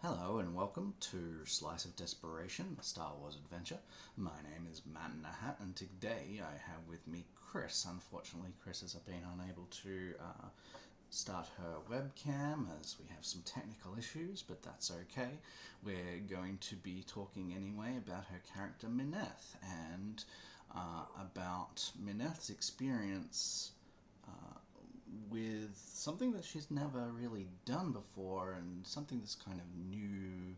Hello and welcome to Slice of Desperation, a Star Wars adventure. My name is Matt in a Hat, and today I have with me Chris. Unfortunately, Chris has been unable to start her webcam as we have some technical issues, but that's okay. We're going to be talking anyway about her character Mineth and about Mineth's experience with something that she's never really done before, and something that's kind of new,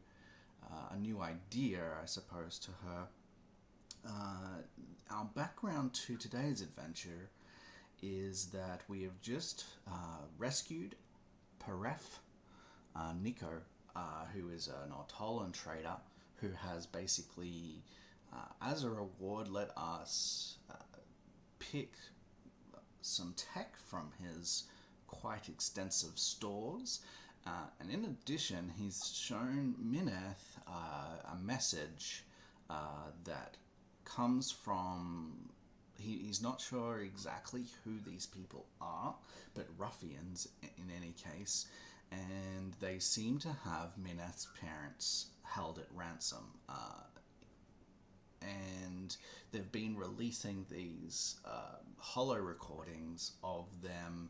a new idea, I suppose, to her. Our background to today's adventure is that we have just rescued Peref Nico, who is an Autolan trader who has basically, as a reward, let us pick some tech from his quite extensive stores. And in addition, he's shown Mineth a message that comes from. He's not sure exactly who these people are, but ruffians in any case, and they seem to have Mineth's parents held at ransom. And they've been releasing these hollow recordings of them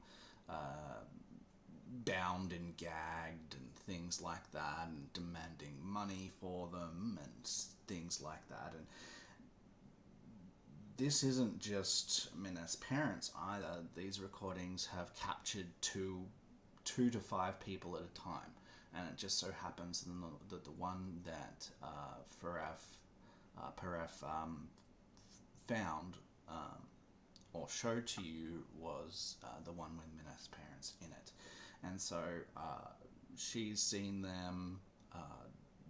bound and gagged and things like that, and demanding money for them and things like that. And this isn't just Mineth's parents either. These recordings have captured two to five people at a time, and it just so happens that the one that Peref found or showed to you was the one with Mineth's parents in it. And so she's seen them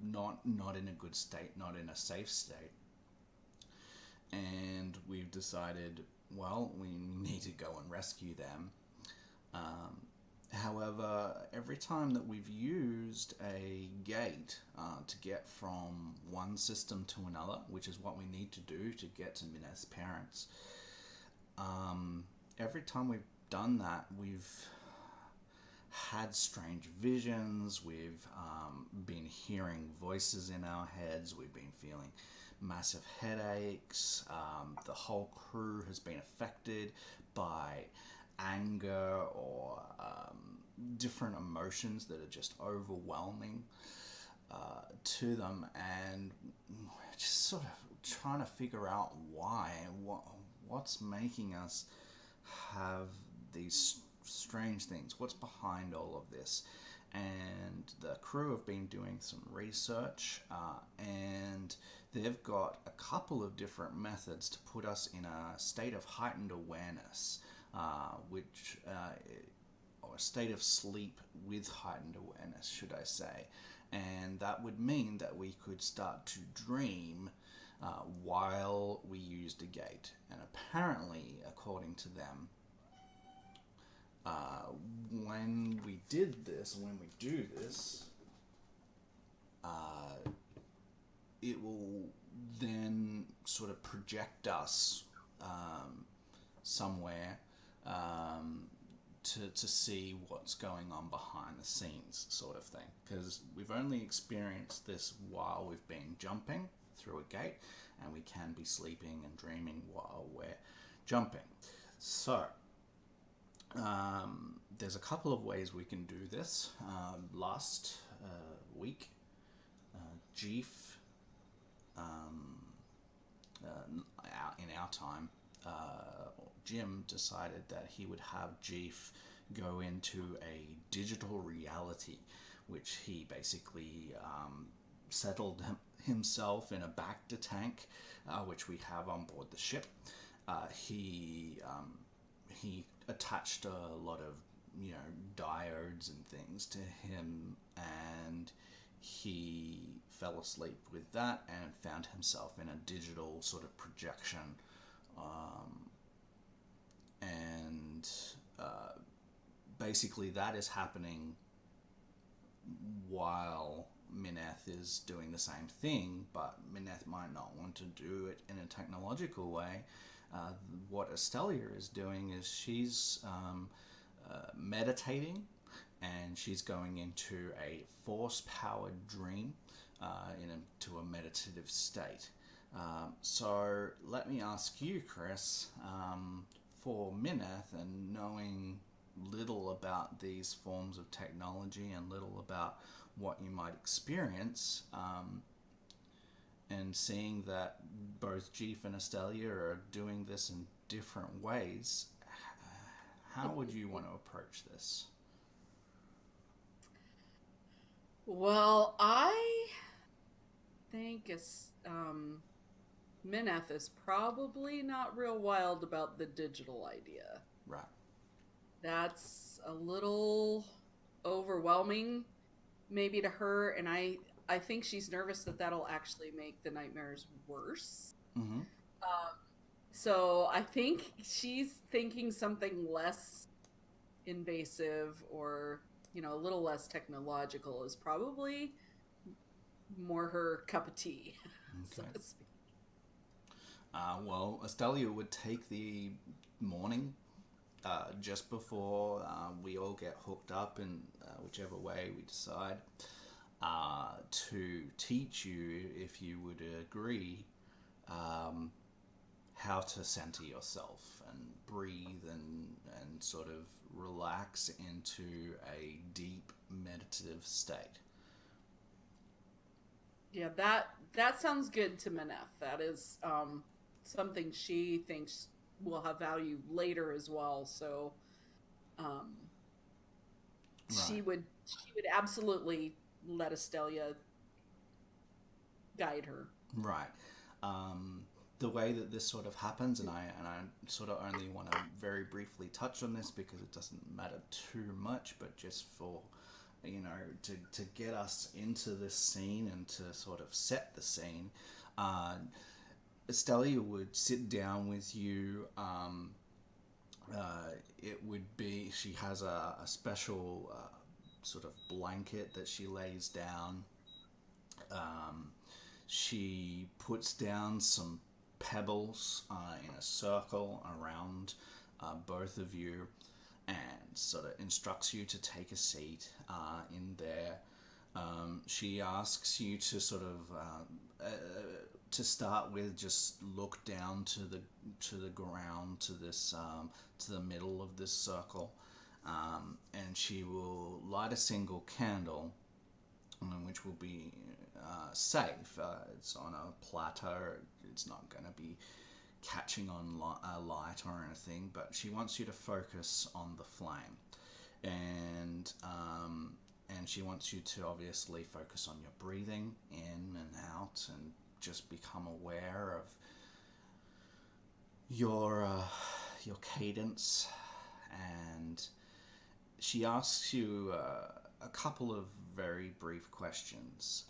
not in a good state, not in a safe state. And we've decided, well, we need to go and rescue them. However, every time that we've used a gate to get from one system to another, which is what we need to do to get to Mineth's parents, every time we've done that, we've had strange visions, we've been hearing voices in our heads, we've been feeling massive headaches, the whole crew has been affected by anger or different emotions that are just overwhelming to them, and just sort of trying to figure out why, what's making us have these strange things, what's behind all of this. And the crew have been doing some research, and they've got a couple of different methods to put us in a state of heightened awareness, or a state of sleep with heightened awareness, should I say. And that would mean that we could start to dream while we used a gate. And apparently, according to them, when we do this, it will then sort of project us somewhere to see what's going on behind the scenes, sort of thing. Because we've only experienced this while we've been jumping through a gate, and we can be sleeping and dreaming while we're jumping. So there's a couple of ways we can do this. Last week, Jeef, in our time, Jim decided that he would have Jeef go into a digital reality, which he basically settled himself in a Bacta tank, which we have on board the ship. He attached a lot of diodes and things to him, and he fell asleep with that and found himself in a digital sort of projection, and basically that is happening while Mineth is doing the same thing, but Mineth might not want to do it in a technological way. What Estelia is doing is she's meditating and she's going into a force-powered dream, into a meditative state. So let me ask you, Chris, for Mineth, and knowing little about these forms of technology and little about what you might experience, and seeing that both Jeef and Estelia are doing this in different ways, how would you want to approach this? Well, I think Mineth is probably not real wild about the digital idea. Right. That's a little overwhelming, maybe to her, and I think she's nervous that that'll actually make the nightmares worse. Mm-hmm. Um, so I think she's thinking something less invasive or a little less technological is probably more her cup of tea, so Okay. to speak. Well, Estelia would take the morning just before we all get hooked up in whichever way we decide to teach you, if you would agree, um, how to center yourself and breathe and sort of relax into a deep meditative state. Yeah, that sounds good to Mineth. That is something she thinks will have value later as well. So um, Right. she would absolutely let Estelia guide her. Right. Um, the way that this sort of happens, and I sort of only want to very briefly touch on this because it doesn't matter too much, but just for to get us into this scene and to sort of set the scene, uh, Estelia would sit down with you. It would be she has a special sort of blanket that she lays down. Um, She puts down some pebbles in a circle around both of you and sort of instructs you to take a seat in there. She asks you to sort of to start with just look down to the ground, to this to the middle of this circle, and she will light a single candle, which will be safe. It's on a plateau. It's not going to be catching on a light or anything, but she wants you to focus on the flame, and she wants you to obviously focus on your breathing in and out, and just become aware of your cadence. And she asks you a couple of very brief questions.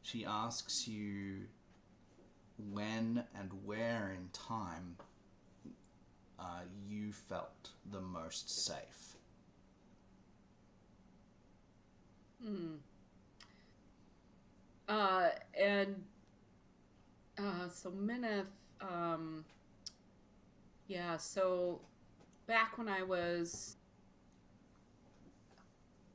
She asks you when and where in time you felt the most safe. Hmm. And so Mineth, um, yeah, so back when I was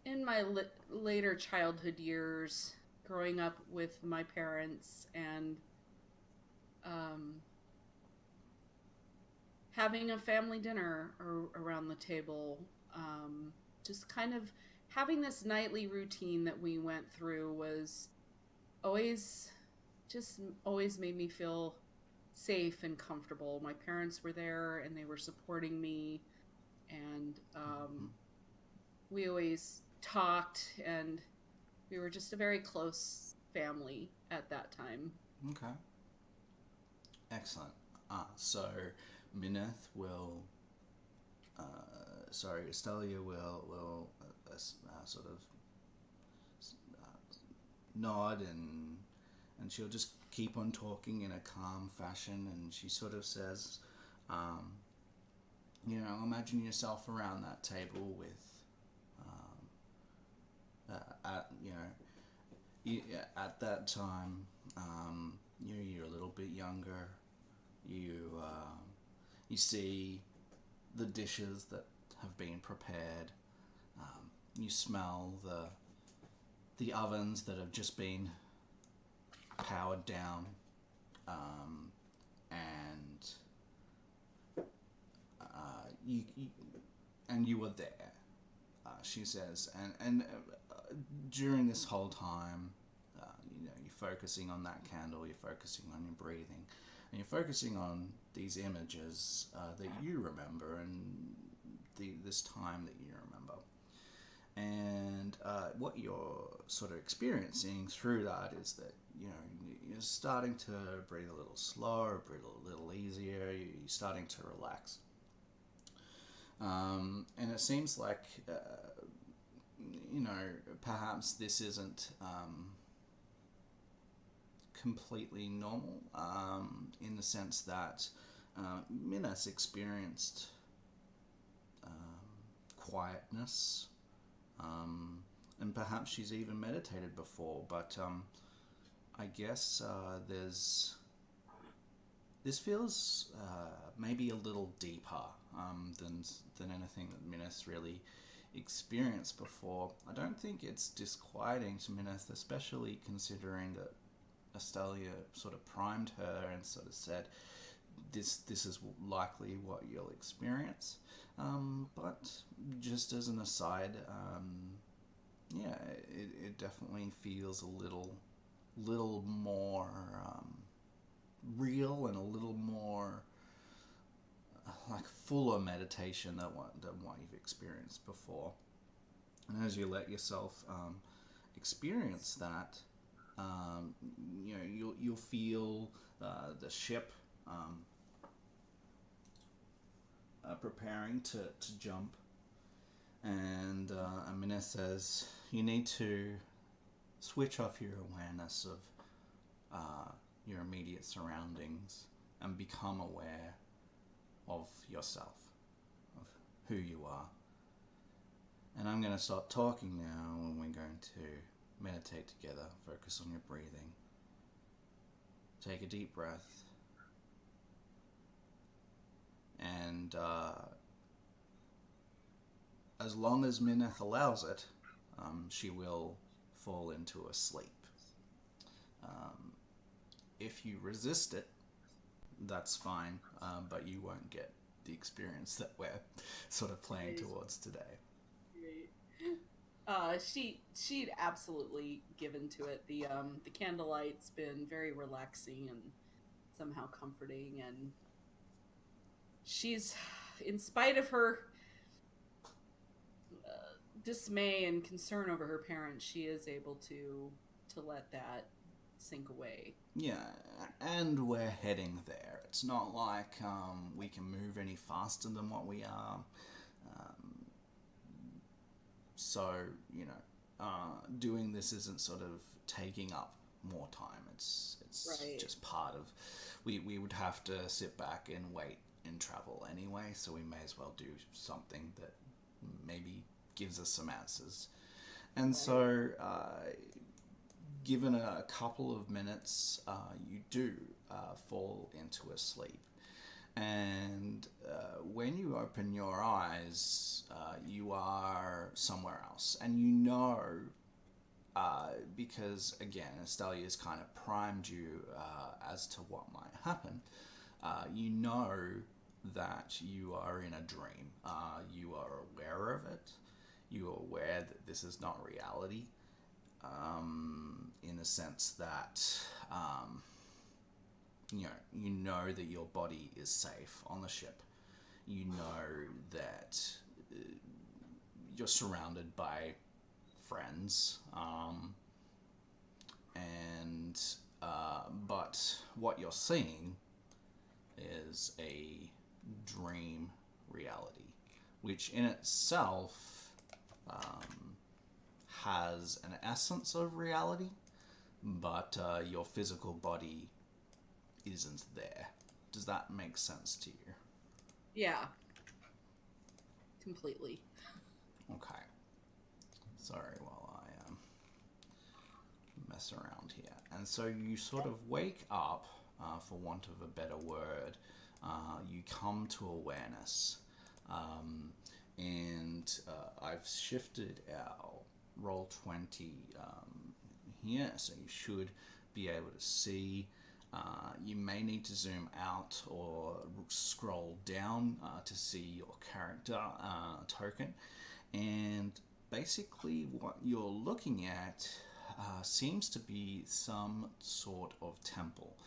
in my later childhood years, growing up with my parents and um, having a family dinner around the table, just kind of having this nightly routine that we went through was always always made me feel safe and comfortable. My parents were there and they were supporting me, and Mm-hmm. we always talked, and we were just a very close family at that time. Okay, excellent. So Mineth will, sorry, Estelia will sort of nod, and she'll just keep on talking in a calm fashion, and she sort of says, um, imagine yourself around that table with, you know, at that time, you're a little bit younger. You see the dishes that have been prepared. You smell the ovens that have just been powered down, and you and you were there. She says, and during this whole time, you're focusing on that candle, you're focusing on your breathing, and you're focusing on these images that you remember and this time that you remember. And what you're sort of experiencing through that is that you're starting to breathe a little slower, breathe a little easier. You're starting to relax, and it seems like perhaps this isn't completely normal, in the sense that Mineths experienced quietness. And perhaps she's even meditated before, but I guess this feels maybe a little deeper than anything that Mineths really experienced before. I don't think it's disquieting to Mineths, especially considering that Estalia sort of primed her and sort of said, this is likely what you'll experience. But just as an aside, it definitely feels a little more real and a little more like fuller meditation than what you've experienced before. And as you let yourself experience that, you'll feel the ship preparing to jump, and Amina says you need to switch off your awareness of your immediate surroundings and become aware of yourself, of who you are. And I'm going to start talking now, and we're going to meditate together. Focus on your breathing. Take a deep breath. And as long as Mineth allows it, she will fall into a sleep. If you resist it, that's fine, but you won't get the experience that we're sort of playing towards today. She'd absolutely given to it. The candlelight's been very relaxing and somehow comforting, and she's, in spite of her dismay and concern over her parents, she is able to let that sink away. Yeah, and we're heading there. It's not like we can move any faster than what we are. So, doing this isn't sort of taking up more time. It's right. Just part of... We would have to sit back and wait and travel anyway, so we may as well do something that maybe gives us some answers. And right. So, given a couple of minutes, you do fall into a sleep. And when you open your eyes, you are somewhere else. And because, again, Estalia's kind of primed you as to what might happen, you know that you are in a dream. You are aware of it. You are aware that this is not reality, in the sense that... you know that your body is safe on the ship. You know that you're surrounded by friends, but what you're seeing is a dream reality, which in itself has an essence of reality, but your physical body isn't there. Does that make sense to you? Yeah. Completely. Okay. Sorry while I mess around here. And so you sort of wake up, for want of a better word. You come to awareness. and I've shifted our roll 20 here, so you should be able to see. You may need to zoom out or scroll down to see your character token, and basically what you're looking at seems to be some sort of temple.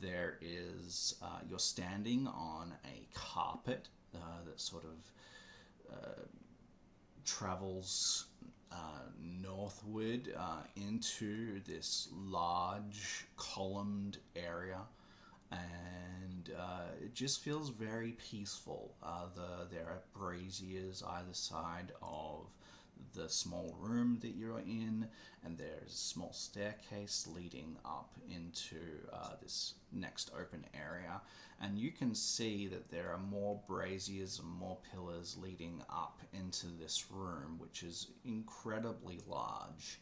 There is, you're standing on a carpet that sort of travels northward into this large columned area, and it just feels very peaceful. There are braziers either side of the small room that you're in, and there's a small staircase leading up into this next open area, and you can see that there are more braziers and more pillars leading up into this room, which is incredibly large.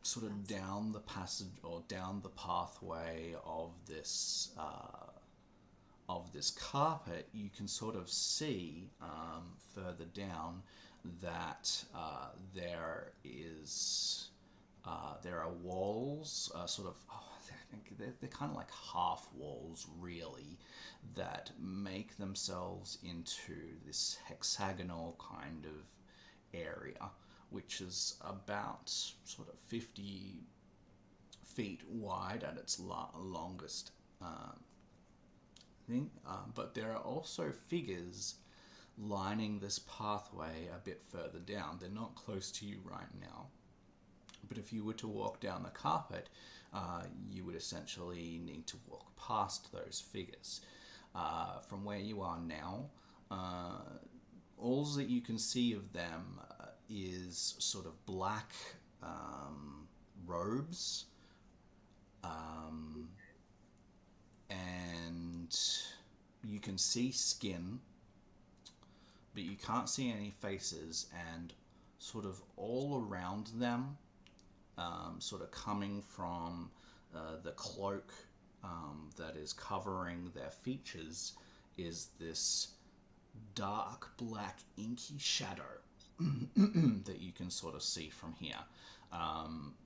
Sort of down the passage or down the pathway of this carpet, you can sort of see further down that there are walls, sort of. They're kind of like half walls, really, that make themselves into this hexagonal kind of area, which is about sort of 50 feet wide at its longest thing. But there are also figures lining this pathway a bit further down. They're not close to you right now, but if you were to walk down the carpet, you would essentially need to walk past those figures. From where you are now, all that you can see of them is sort of black robes, and you can see skin, but you can't see any faces, and sort of all around them, sort of coming from the cloak that is covering their features, is this dark black inky shadow that you can sort of see from here.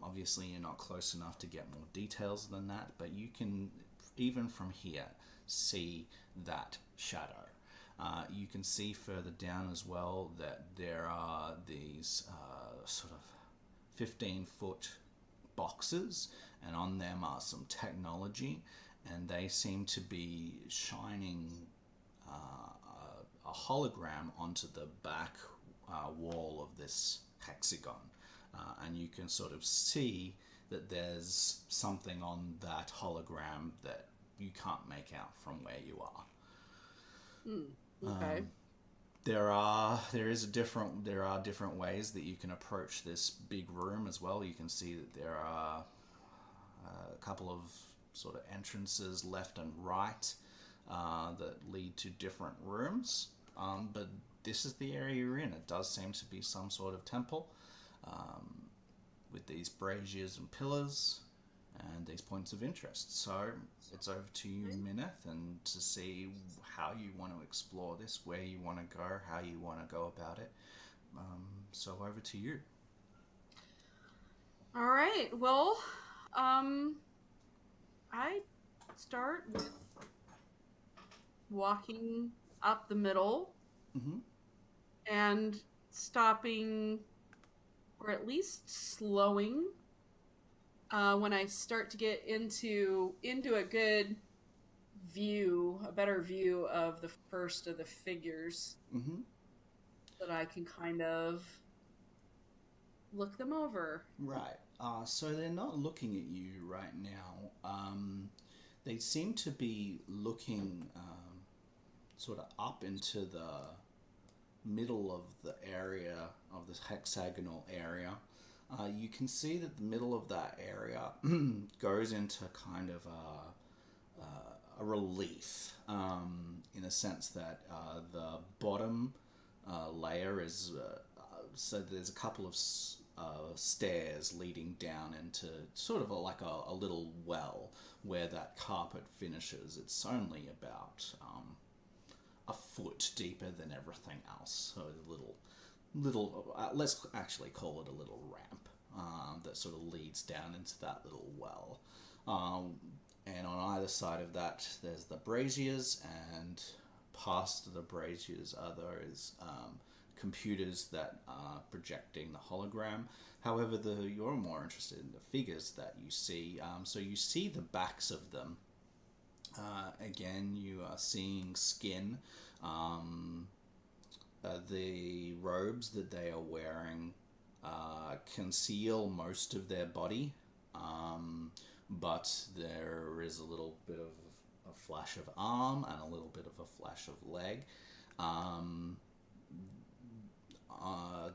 Obviously you're not close enough to get more details than that, but you can, even from here, see that shadow. You can see further down as well that there are these sort of 15-foot boxes, and on them are some technology, and they seem to be shining a hologram onto the back wall of this hexagon, and you can sort of see that there's something on that hologram that you can't make out from where you are. Okay. There are different ways that you can approach this big room as well. You can see that there are a couple of sort of entrances left and right that lead to different rooms. But this is the area you're in. It does seem to be some sort of temple with these braziers and pillars and these points of interest. So it's over to you, Mineth, and to see how you want to explore this, where you want to go, how you want to go about it. So over to you. All right. Well, I start with walking up the middle and stopping, or at least slowing, when I start to get into a good view, a better view of the first of the figures, that I can kind of look them over. Right. So they're not looking at you right now. They seem to be looking sort of up into the middle of the area, of this hexagonal area. You can see that the middle of that area goes into kind of a relief, in a sense that the bottom layer is so there's a couple of stairs leading down into sort of like a little well where that carpet finishes. It's only about a foot deeper than everything else. So a little let's actually call it a little ramp that sort of leads down into that little well. And on either side of that, there's the braziers, and past the braziers are those computers that are projecting the hologram. However, you're more interested in the figures that you see. So you see the backs of them. Again, you are seeing skin. The robes that they are wearing conceal most of their body, but there is a little bit of a flash of arm and a little bit of a flash of leg.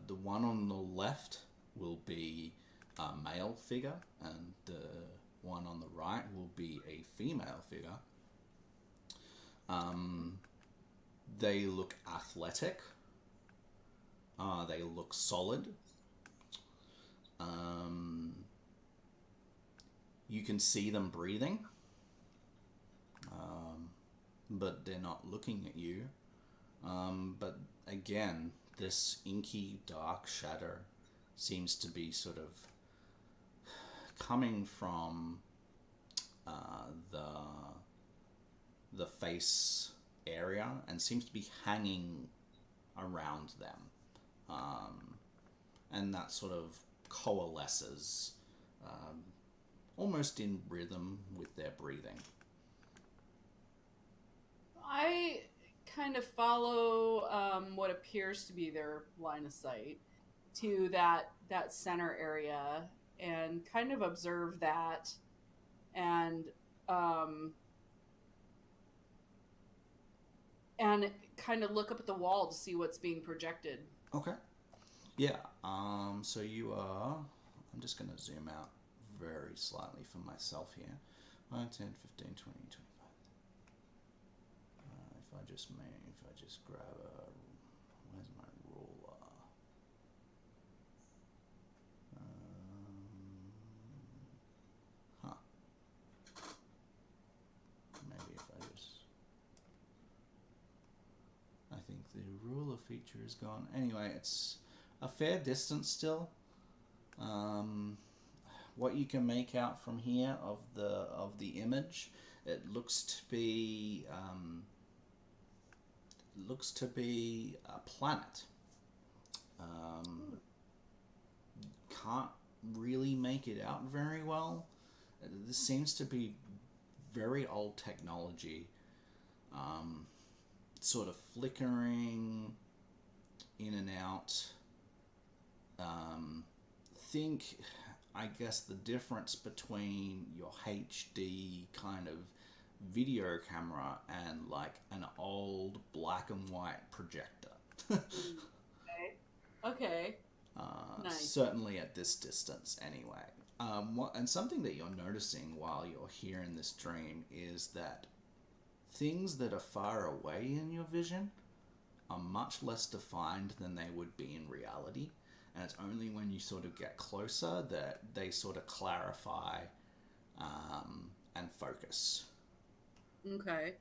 The one on the left will be a male figure, and the one on the right will be a female figure. They look athletic. They look solid. You can see them breathing, but they're not looking at you. But again, this inky dark shadow seems to be sort of coming from the face area and seems to be hanging around them, and that sort of coalesces almost in rhythm with their breathing. I kind of follow what appears to be their line of sight to that center area and kind of observe that, and kind of look up at the wall to see what's being projected. Okay. Yeah. So you are. I'm just going to zoom out very slightly for myself here. 5, 10, 15, 20, 25. If I just grab a. Where's my ruler? Maybe if I think the ruler feature is gone. Anyway, it's a fair distance still. What you can make out from here of the image, it looks to be a planet. Can't really make it out very well. This seems to be very old technology, sort of flickering in and out. I guess the difference between your HD kind of video camera and like an old black and white projector. Okay. Nice. Certainly at this distance anyway. And something that you're noticing while you're here in this dream is that things that are far away in your vision are much less defined than they would be in reality. And it's only when you sort of get closer that they sort of clarify and focus. Okay.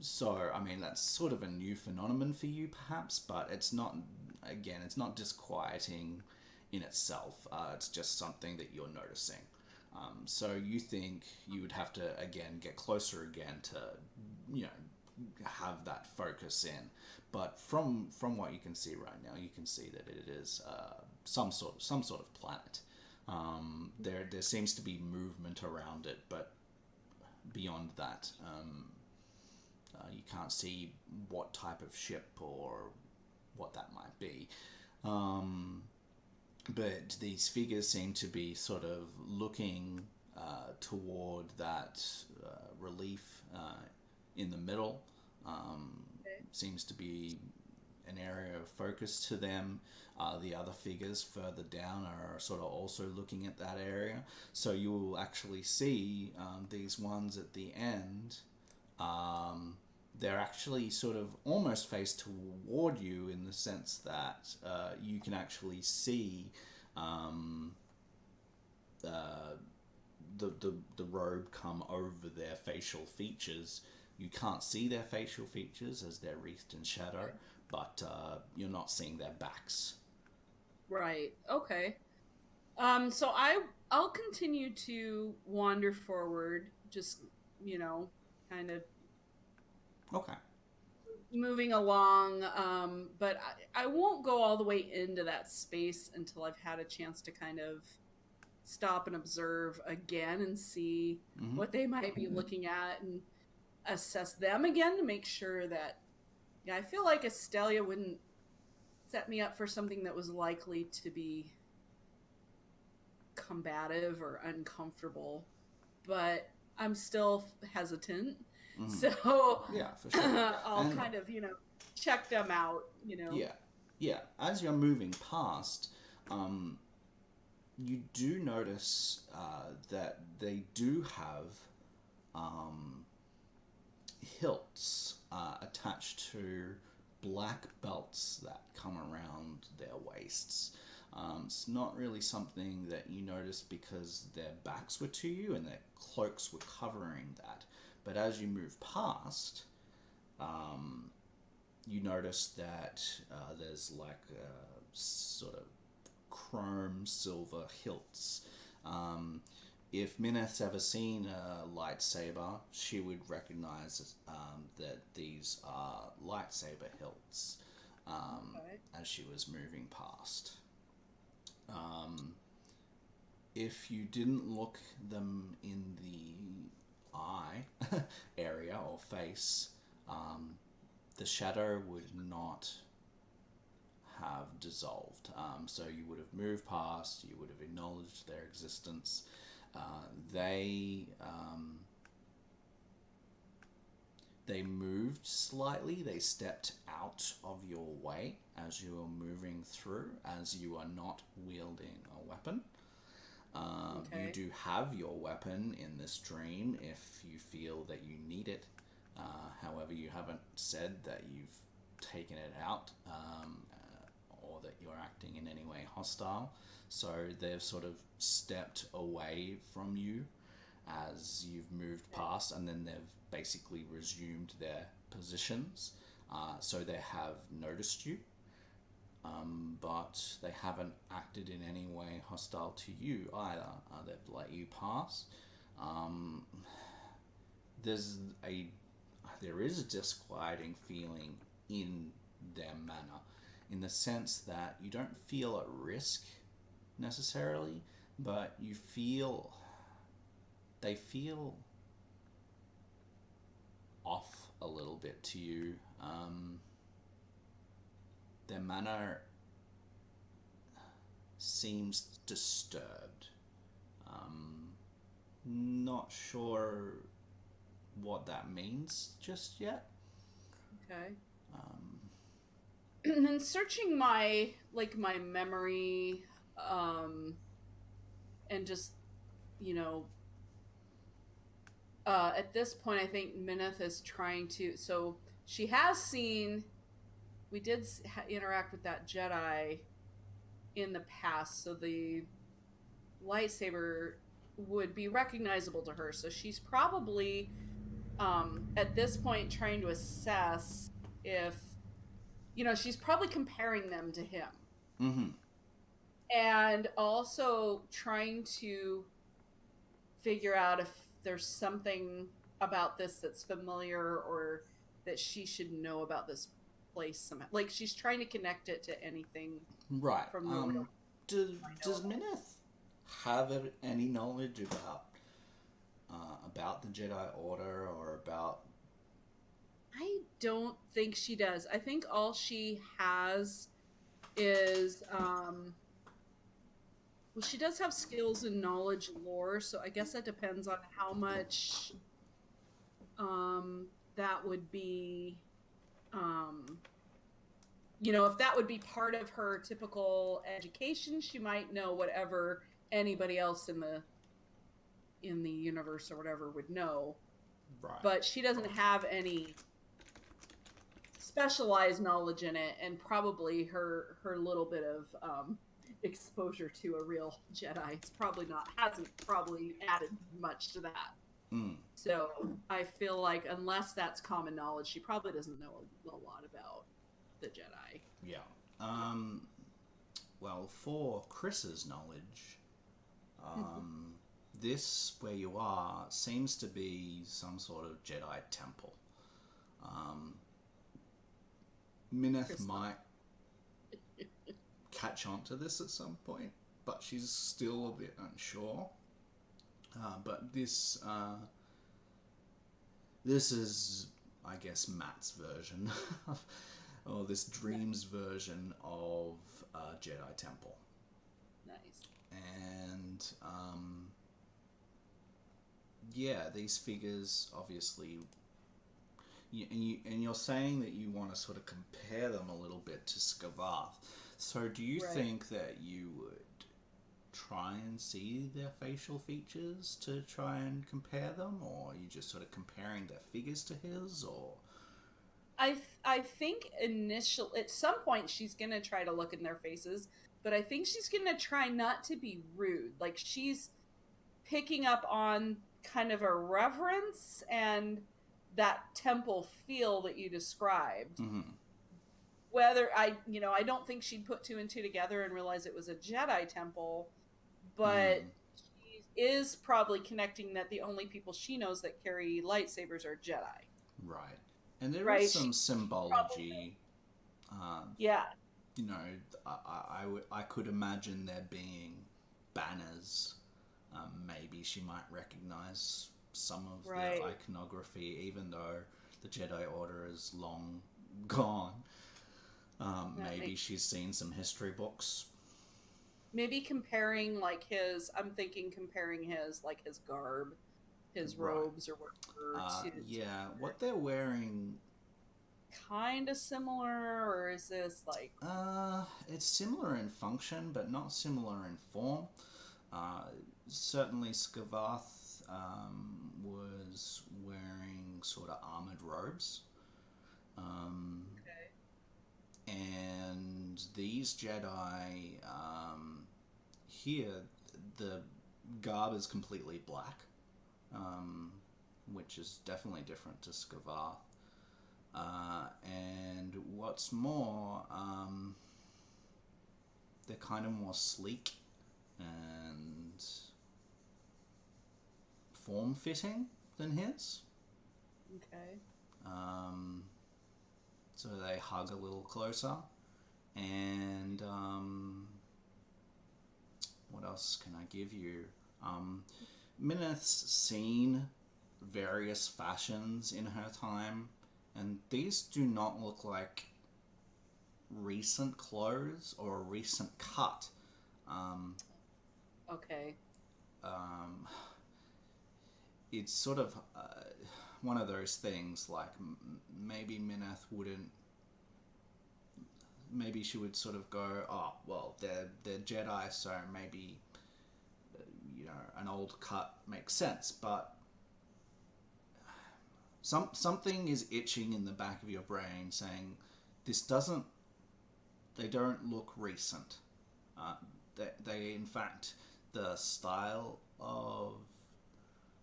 So, I mean, that's sort of a new phenomenon for you, perhaps, but it's not disquieting in itself. It's just something that you're noticing. So you think you would have to, again, get closer again to, have that focus in. But from what you can see right now, you can see that it is some sort of planet. There seems to be movement around it, but beyond that, you can't see what type of ship or what that might be. But these figures seem to be sort of looking toward that relief in the middle. Seems to be an area of focus to them. The other figures further down are sort of also looking at that area. So you will actually see these ones at the end. They're actually sort of almost faced toward you in the sense that you can actually see the robe come over their facial features, You can't see their facial features as they're wreathed in shadow, but you're not seeing their backs. Right. Okay. So I'll continue to wander forward, just kind of Okay. moving along. But I won't go all the way into that space until I've had a chance to kind of stop and observe again and see Mm-hmm. what they might be looking at and assess them again to make sure that, yeah, I feel like Estelia wouldn't set me up for something that was likely to be combative or uncomfortable, but I'm still hesitant. Mm-hmm. So Yeah, for sure. I'll And kind of, check them out. yeah, yeah. As you're moving past, um, you do notice that they do have um, hilts attached to black belts that come around their waists. It's not really something that you noticed because their backs were to you and their cloaks were covering that. But as you move past, you notice that there's like sort of chrome silver hilts. If Mineth's ever seen a lightsaber, she would recognize that these are lightsaber hilts Okay. as she was moving past. If you didn't look them in the eye area or face, the shadow would not have dissolved. So you would have moved past, you would have acknowledged their existence. They they moved slightly. They stepped out of your way as you were moving through, as you are not wielding a weapon. Okay. You do have your weapon in this dream if you feel that you need it. However, you haven't said that you've taken it out or that you're acting in any way hostile. So they've sort of stepped away from you as you've moved past, and then they've basically resumed their positions. So they have noticed you, but they haven't acted in any way hostile to you either. They've let you pass. Um, there's a there is a disquieting feeling in their manner, in the sense that you don't feel at risk necessarily, but you feel they feel off a little bit to you. Their manner seems disturbed. Not sure what that means just yet. Okay. Um, And then searching my memory, and just, you know, at this point, I think Mineth is trying to. So she has seen. We did interact with that Jedi in the past, so the lightsaber would be recognizable to her. So she's probably, at this point, trying to assess if, she's probably comparing them to him. mm-hmm. And also trying to figure out if there's something about this that's familiar or that she should know about this place somehow. Like she's trying to connect it to anything Right. from the real. Does Mineth have any knowledge about the Jedi Order or about? I don't think she does. I think all she has is well, she does have skills in knowledge lore, so I guess that depends on how much that would be, if that would be part of her typical education, she might know whatever anybody else in the universe or whatever would know. Right. But she doesn't have any specialized knowledge in it, and probably her little bit of exposure to a real Jedi hasn't probably added much to that. Mm, So I feel like unless that's common knowledge, she probably doesn't know a lot about the Jedi. yeah. Um, well, for Chris's knowledge, um, this where you are seems to be some sort of Jedi temple. Um, Mineth Chris, might catch on to this at some point, but she's still a bit unsure. But this is, I guess, Matt's version, or this dream's version of Jedi Temple, nice. and yeah, these figures obviously. And you're saying that you want to sort of compare them a little bit to Skavath. So do you Right. think that you would try and see their facial features to try and compare them, or are you just sort of comparing their figures to his, or I think initial at some point she's gonna try to look in their faces, but I think she's gonna try not to be rude. Like she's picking up on kind of a reverence and that temple feel that you described. mm-hmm. Whether I don't think she'd put two and two together and realize it was a Jedi temple, but Mm, she is probably connecting that the only people she knows that carry lightsabers are Jedi. right? And there is Right? some She's probably symbology. Uh, yeah, you know, I could imagine there being banners. Maybe she might recognize some of the right. iconography, even though the Jedi Order is long gone. That Maybe makes she's seen some history books. maybe comparing like his. I'm thinking comparing his like his garb, his Right. robes or whatever to Yeah, what they're wearing, kind of similar, or is this like it's similar in function, but not similar in form. Uh, Certainly, Skavath was wearing sort of armored robes. Um, okay, and these Jedi here, the garb is completely black, um, which is definitely different to Skavath. And what's more, they're kind of more sleek and form fitting than his. okay. Um, so they hug a little closer. And what else can I give you? Mineth's seen various fashions in her time, and these do not look like recent clothes or a recent cut. Um, Okay. um, it's sort of one of those things like maybe Mineth wouldn't. Maybe she would sort of go, oh well, they're Jedi, so maybe an old cut makes sense, but something is itching in the back of your brain saying this doesn't. They don't look recent. Uh, they in fact the style of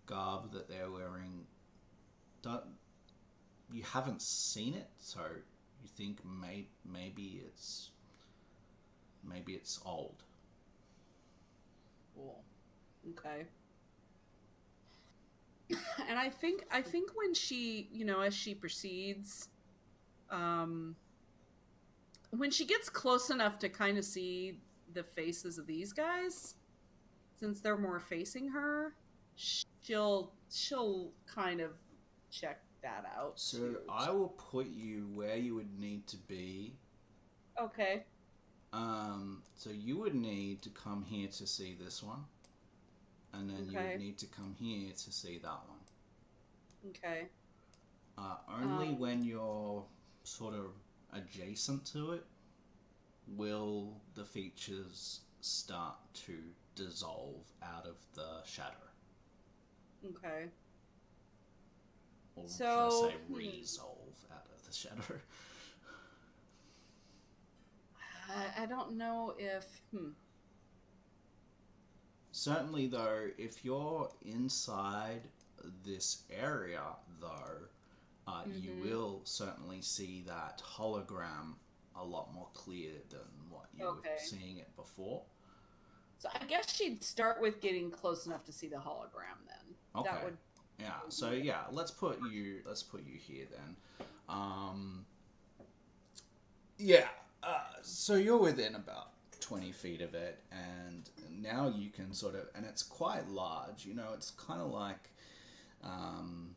garb that they're wearing. Don't, you haven't seen it, so you think maybe it's old. Cool. Okay. And I think when she, as she proceeds, um when she gets close enough to kind of see the faces of these guys, since they're more facing her, she'll kind of check that out So too. I will put you where you would need to be. Okay. So you would need to come here to see this one, and then you would Okay. need to come here to see that one. Okay. Only Um when you're sort of adjacent to it will the features start to dissolve out of the shadow. okay. Or should I So, say resolve out of the shadow? I don't know if Certainly, though, if you're inside this area, though, you will certainly see that hologram a lot more clear than what you were Okay. seeing it before. So I guess she'd start with getting close enough to see the hologram then. That Okay. would Yeah. So be yeah, let's put you here then. Um, yeah. So you're within about 20 feet of it, and now you can sort of, and it's quite large. You know, it's kind of like um,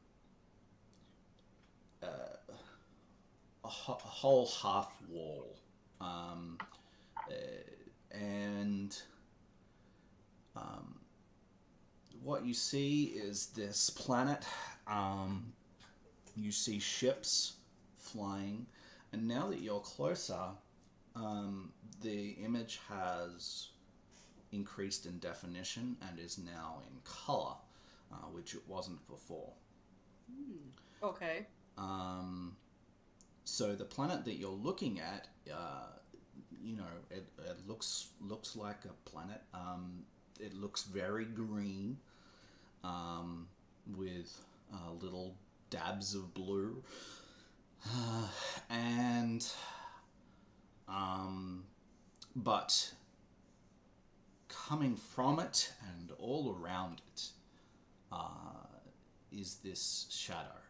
a whole half wall, um, and um, what you see is this planet. Um, you see ships flying, and now that you're closer, the image has increased in definition and is now in color, which it wasn't before. okay. Um, so the planet that you're looking at, it looks like a planet. It looks very green, with little dabs of blue, and but coming from it and all around it is this shadow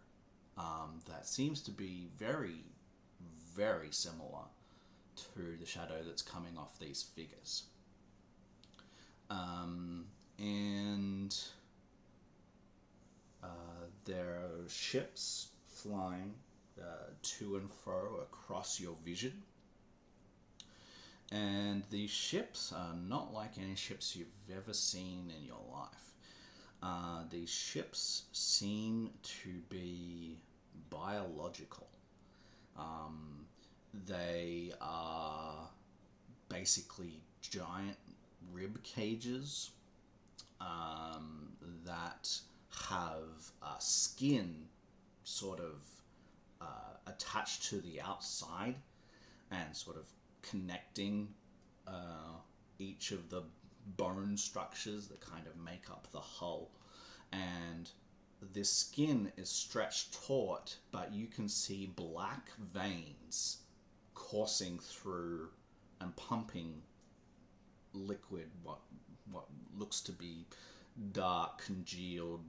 that seems to be very, very similar to the shadow that's coming off these figures. And there are ships flying to and fro across your vision. And these ships are not like any ships you've ever seen in your life. These ships seem to be biological. They are basically giant rib cages that have skin sort of attached to the outside and sort of connecting each of the bone structures that kind of make up the hull. And this skin is stretched taut, but you can see black veins coursing through and pumping liquid, what looks to be dark, congealed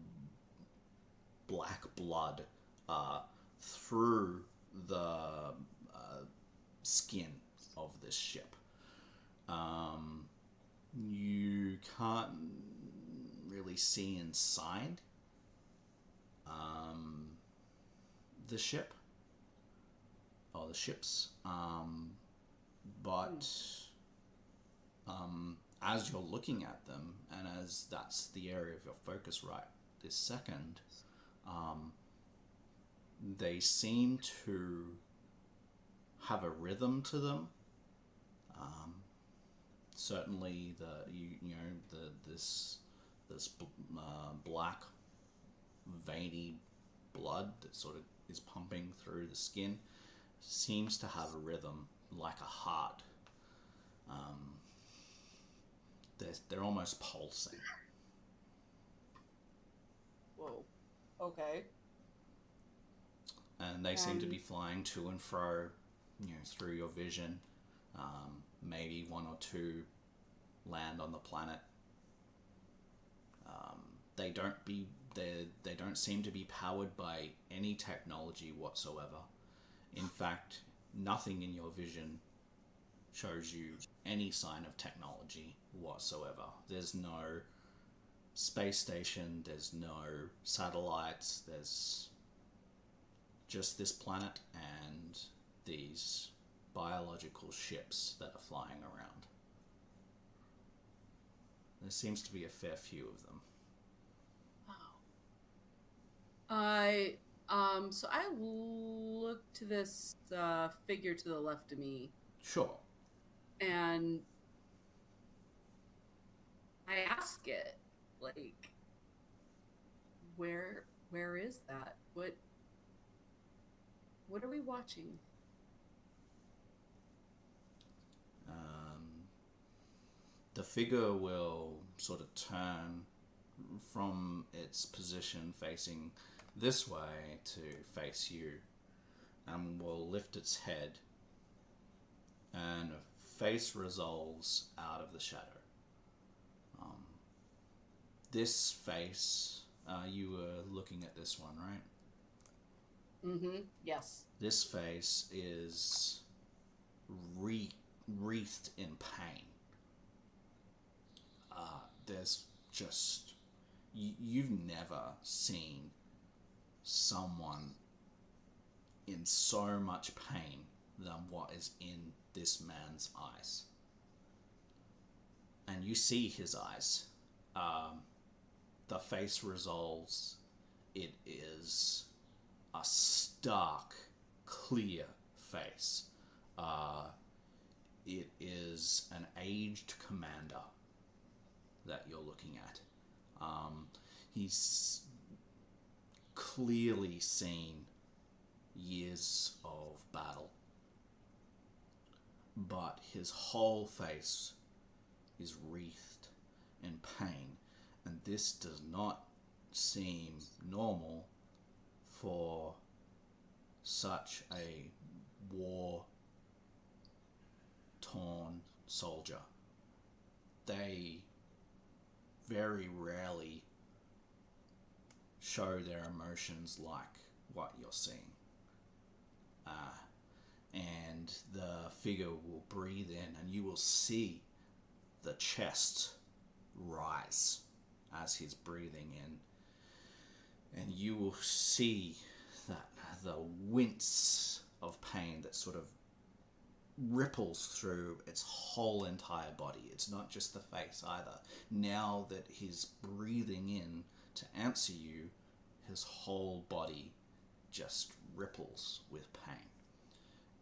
black blood through the skin of this ship. You can't really see inside the ship or the ships, but as you're looking at them, and as that's the area of your focus right this second, they seem to have a rhythm to them. Certainly, this black veiny blood that sort of is pumping through the skin seems to have a rhythm like a heart. They're almost pulsing. Whoa. Okay. And they seem to be flying to and fro, through your vision. Maybe one or two land on the planet. They don't seem to be powered by any technology whatsoever. In fact, nothing in your vision shows you any sign of technology whatsoever. There's no space station, there's no satellites, there's just this planet and these biological ships that are flying around. There seems to be a fair few of them. Wow. So I look to this figure to the left of me. Sure. And I ask it, like, where is that? What are we watching? The figure will sort of turn from its position facing this way to face you, and will lift its head, and a face resolves out of the shadow. This face, you were looking at this one, right? Mm-hmm. Yes. This face is wreathed in pain. There's just... You've never seen someone in so much pain than what is in this man's eyes. And you see his eyes. The face resolves. It is a stark, clear face. It is an aged commander that you're looking at. He's clearly seen years of battle, but his whole face is wreathed in pain, and this does not seem normal for such a war-torn soldier. They very rarely show their emotions like what you're seeing. And the figure will breathe in, and you will see the chest rise as he's breathing in, and you will see that the wince of pain that sort of ripples through its whole entire body. It's not just the face either. Now that he's breathing in to answer you, his whole body just ripples with pain.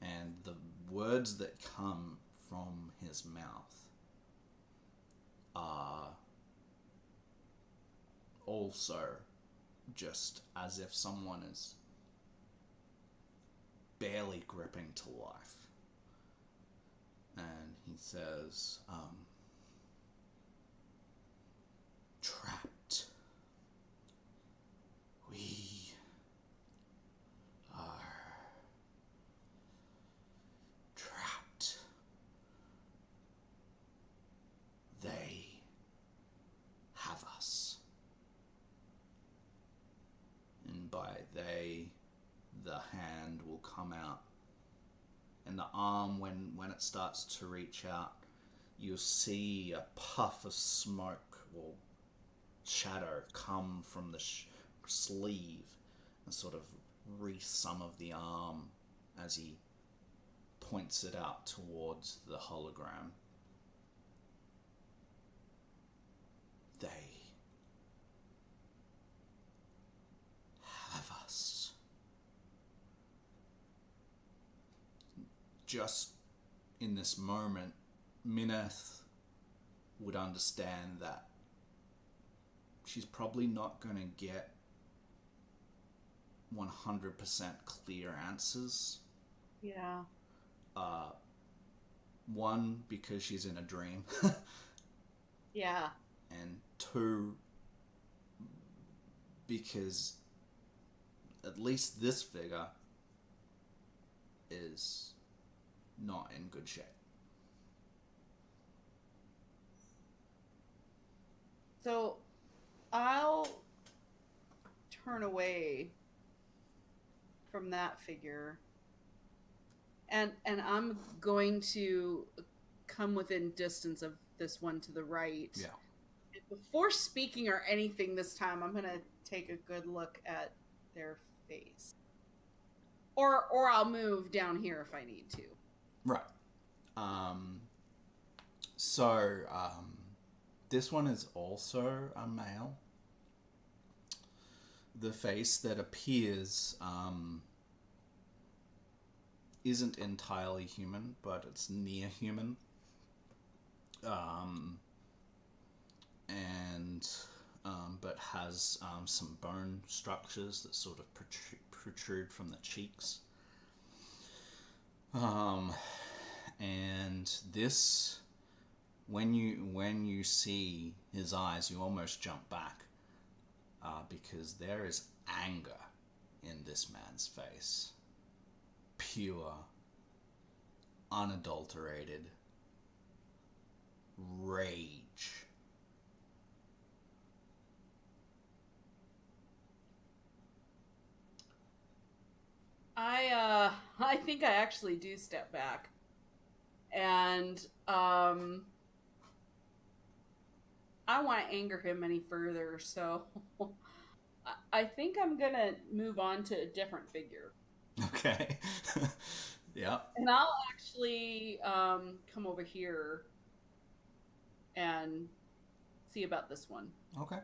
And the words that come from his mouth are also just as if someone is barely gripping to life. And he says, trapped. We are trapped. They have us. And by they, the hand will come out. And the arm, when it starts to reach out, you'll see a puff of smoke or shadow come from the sleeve and sort of wreath some of the arm as he points it out towards the hologram. They have us. Just in this moment, Mineths would understand that she's probably not going to get 100% clear answers. Yeah. One, because she's in a dream. Yeah. And two, because at least this figure is not in good shape. So I'll turn away from that figure, and I'm going to come within distance of this one to the right. Yeah. Before speaking or anything this time, I'm gonna take a good look at their face, or I'll move down here if I need to. Right. So this one is also a male. The face that appears isn't entirely human, but it's near human. But has some bone structures that sort of protrude from the cheeks. And this, when you see his eyes, you almost jump back because there is anger in this man's face. Pure, unadulterated rage. I think I actually do step back, and I want to anger him any further, so I think I'm gonna move on to a different figure, Okay. Yep. and I'll actually come over here and see about this one. Okay.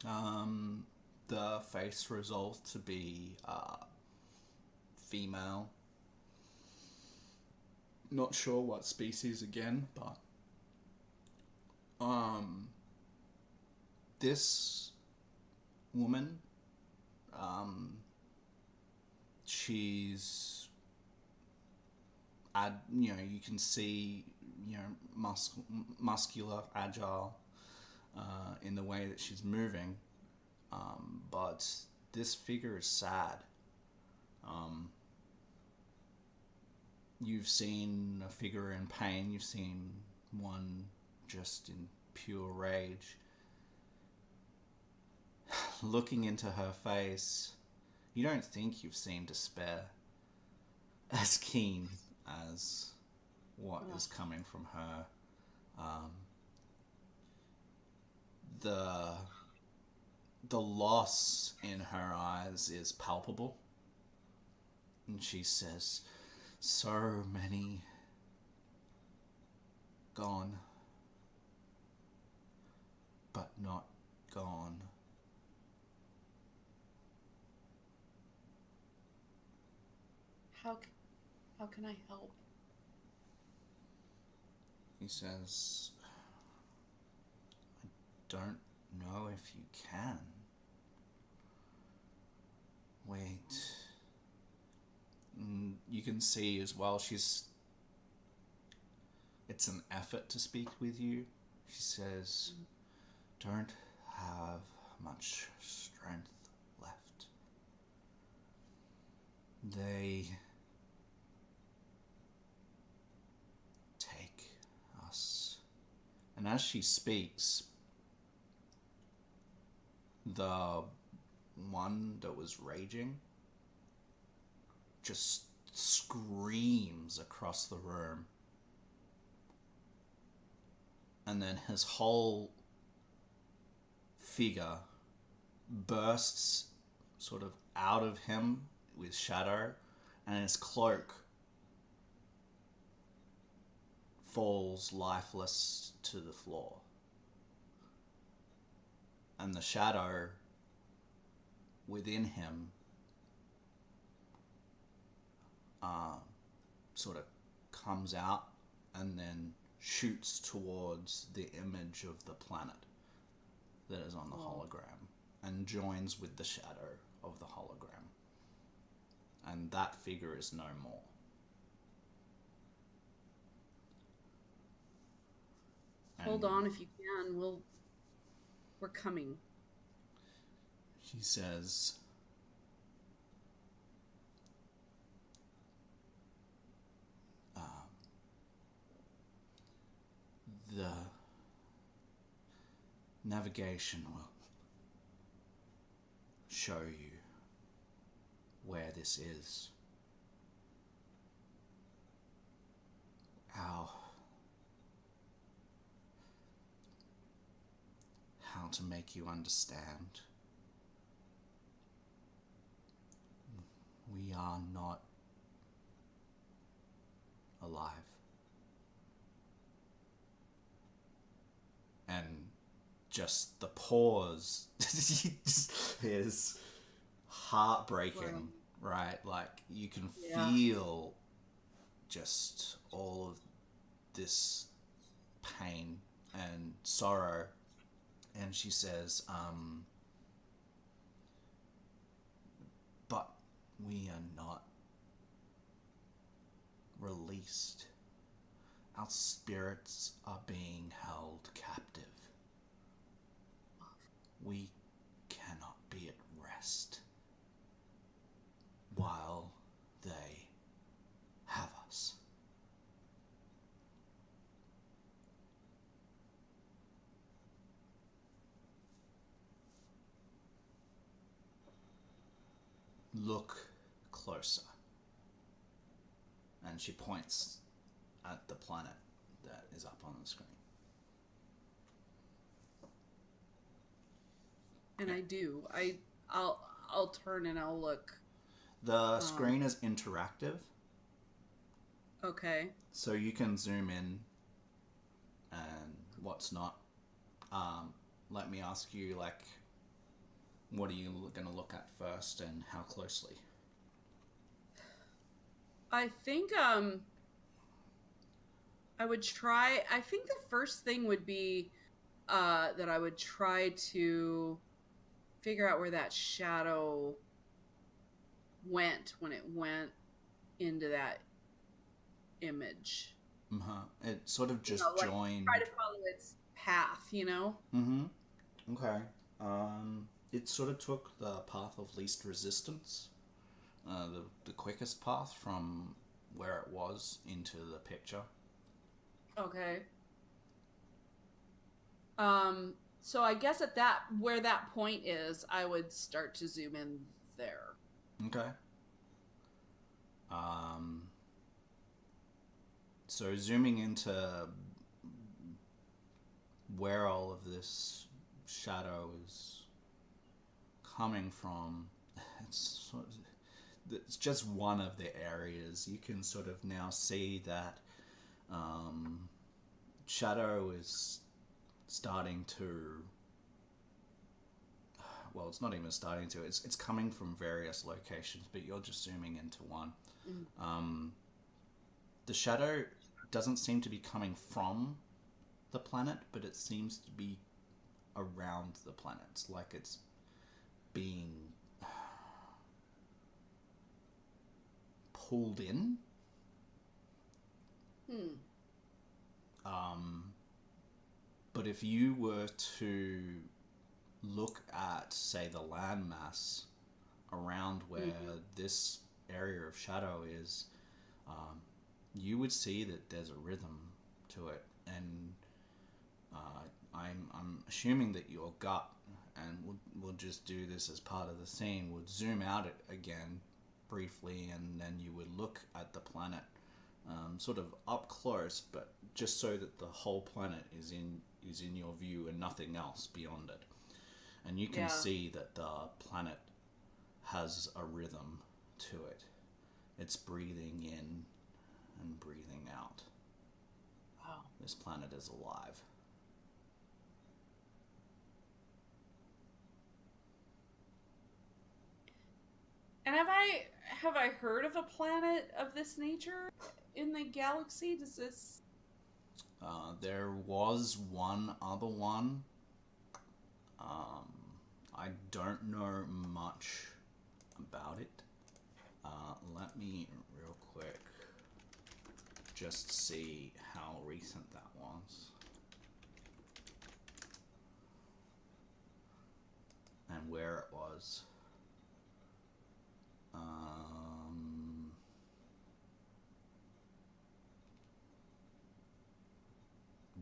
Um, the face resolved to be female. Not sure what species again, but um, this woman, um, she's, you can see, muscular, agile, in the way that she's moving, but this figure is sad. Um, you've seen a figure in pain, you've seen one just in pure rage. Looking into her face, you don't think you've seen despair as keen as what is coming from her. Um, the the loss in her eyes is palpable, and she says, "So many gone, but not gone." How how can I help? He says, "Don't know if you can. Wait." And you can see as well, it's an effort to speak with you. She says, "Don't have much strength left. They take us." And as she speaks, the one that was raging just screams across the room. And then his whole figure bursts sort of out of him with shadow, and his cloak falls lifeless to the floor. And the shadow within him sort of comes out and then shoots towards the image of the planet that is on the hologram and joins with the shadow of the hologram. And that figure is no more. Hold on if you can. We're coming. She says, "The navigation will show you where this is. How to make you understand. We are not alive." And just the pause is heartbreaking, right? Like you can feel just all of this pain and sorrow. And she says, "But we are not released. Our spirits are being held captive. We rest while they have us. Look closer. And she points at the planet that is up on the screen. And I do. I'll turn and I'll look. The screen is interactive. Okay. So you can zoom in and what's not. Let me ask you, like, what are you going to look at first and how closely? I think I would try. I think the first thing would be that I would try to figure out where that shadow went when it went into that image. It sort of just like joined. try to follow its path, you know? Okay. It sort of took the path of least resistance, the quickest path from where it was into the picture. Okay. So I guess at where that point is, I would start to zoom in there. Okay. So zooming into where all of this shadow is coming from, it's just one of the areas. You can sort of now see that shadow is starting to, well, it's not even starting to, it's coming from various locations, but you're just zooming into one. The shadow doesn't seem to be coming from the planet, but it seems to be around the planet. It's like it's being pulled in. But if you were to look at, say, the landmass around where this area of shadow is, you would see that there's a rhythm to it, and I'm assuming that your gut, and we'll just do this as part of the scene, would zoom out it again briefly, and then you would look at the planet sort of up close, but just so that the whole planet is in your view and nothing else beyond it. And you can see that the planet has a rhythm to it. It's breathing in and breathing out. Wow. This planet is alive. And have I heard of a planet of this nature in the galaxy? Does this? There was one other one. I don't know much about it. Let me real quick just see how recent that was. And where it was.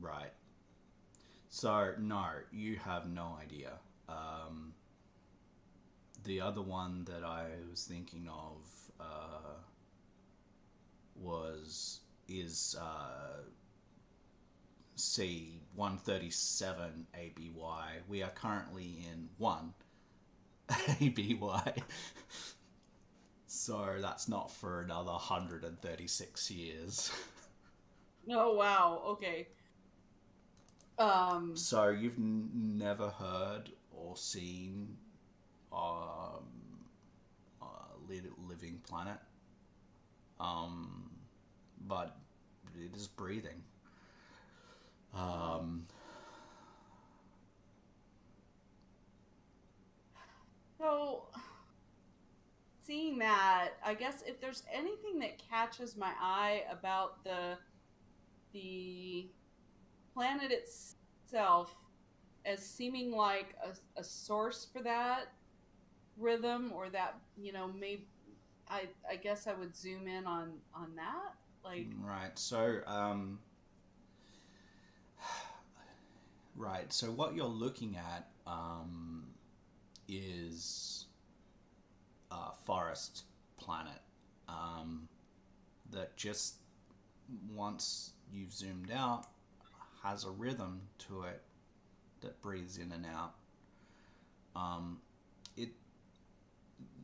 Right. So, no, you have no idea. The other one that I was thinking of is C-137 ABY. We are currently in 1 ABY. So that's not for another 136 years. Oh wow. Okay. So you've never heard or seen a living planet, but it is breathing. So, seeing that, I guess if there's anything that catches my eye about the planet itself as seeming like a source for that, rhythm, or that, maybe I guess I would zoom in on that. Like, Right. So what you're looking at is a forest planet um, that just once you've zoomed out has a rhythm to it that breathes in and out. Um, it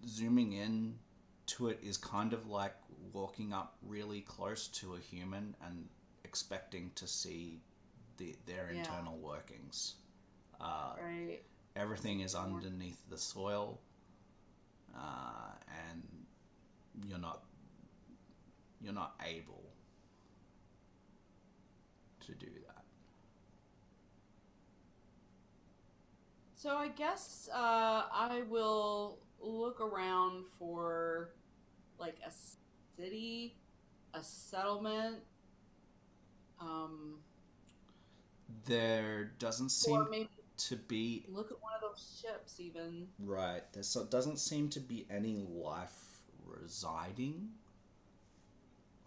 zooming in to it is kind of like walking up really close to a human and expecting to see their yeah, internal workings. Uh, right. Everything is More. underneath the soil, and you're not you're not able to do that. So I guess I will look around for like a city, a settlement, um, There doesn't or seem maybe to be look at one of those ships even. right. There doesn't seem to be any life residing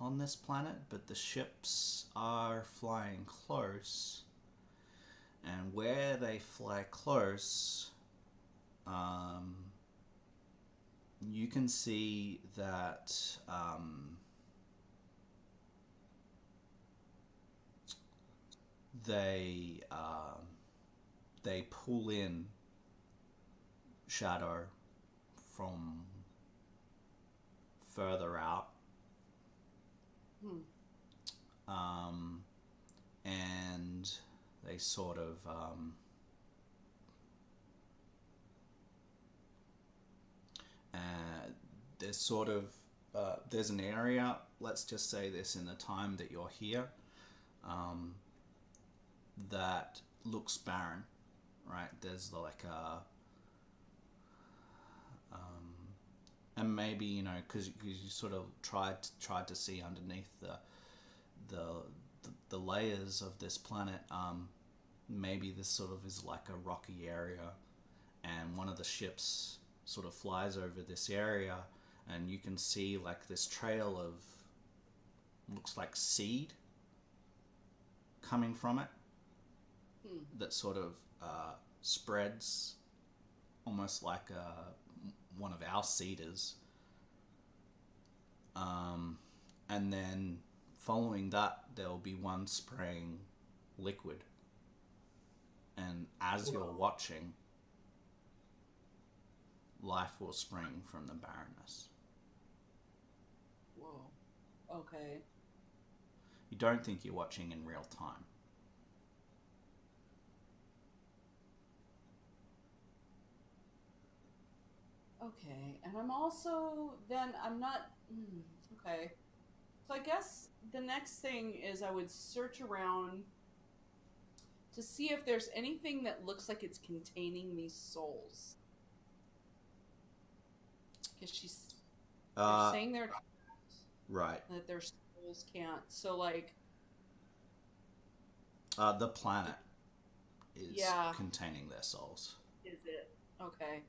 on this planet, but the ships are flying close, and where they fly close, um, you can see that they they pull in shadow from further out, Hmm. um, and they sort of uh, there's sort of there's an area. Let's just say this in the time that you're here, um, that looks barren, right? There's like a and maybe because you sort of tried to see underneath the the layers of this planet. Maybe this sort of is like a rocky area, and one of the ships sort of flies over this area, and you can see like this trail of looks like seed coming from it Hmm. that sort of spreads almost like one of our cedars. And then following that, there'll be one spraying liquid. And as you're Whoa. watching, life will spring from the barrenness. Whoa. Okay. You don't think you're watching in real time. Okay. And I'm also then I'm not. Okay. So I guess the next thing is I would search around to see if there's anything that looks like it's containing these souls. Because they're Uh, saying right. that their souls can't. So like, The planet is yeah, containing their souls. is it? Okay.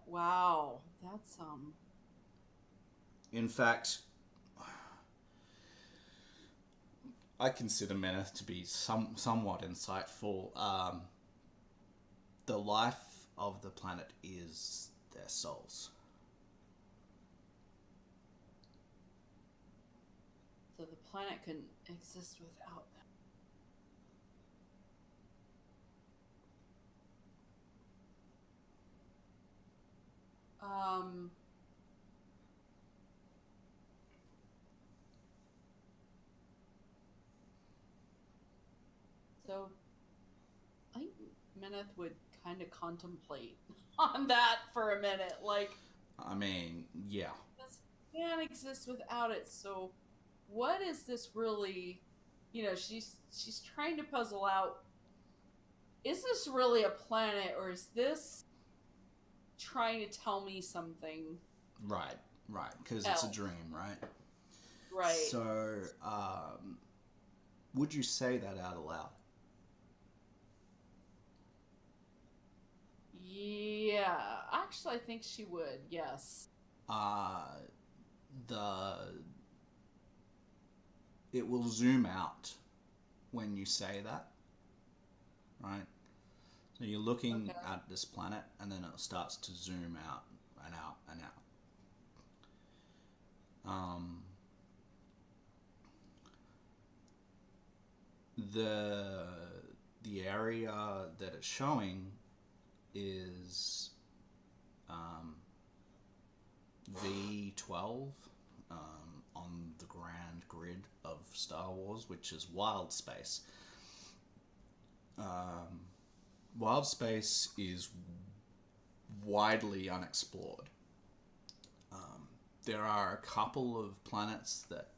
Wow, that's In fact, I consider Mineth to be somewhat insightful. The life of the planet is their souls. so the planet couldn't exist without them. So I think Mineth would kind of contemplate on that for a minute, like I mean, yeah, this can't exist without it. So what is this really? She's trying to puzzle out, is this really a planet, or is this trying to tell me something right, right, because it's a else? dream, right? Right. So, would you say that out aloud? Yeah, actually, I think she would. Yes. Uh, the it will zoom out when you say that, right? So you're looking Okay. at this planet, and then it starts to zoom out and out and out. Um, the the area that it's showing is V12 on the grand grid of Star Wars, which is wild space. Um, Wild space is widely unexplored. There are a couple of planets that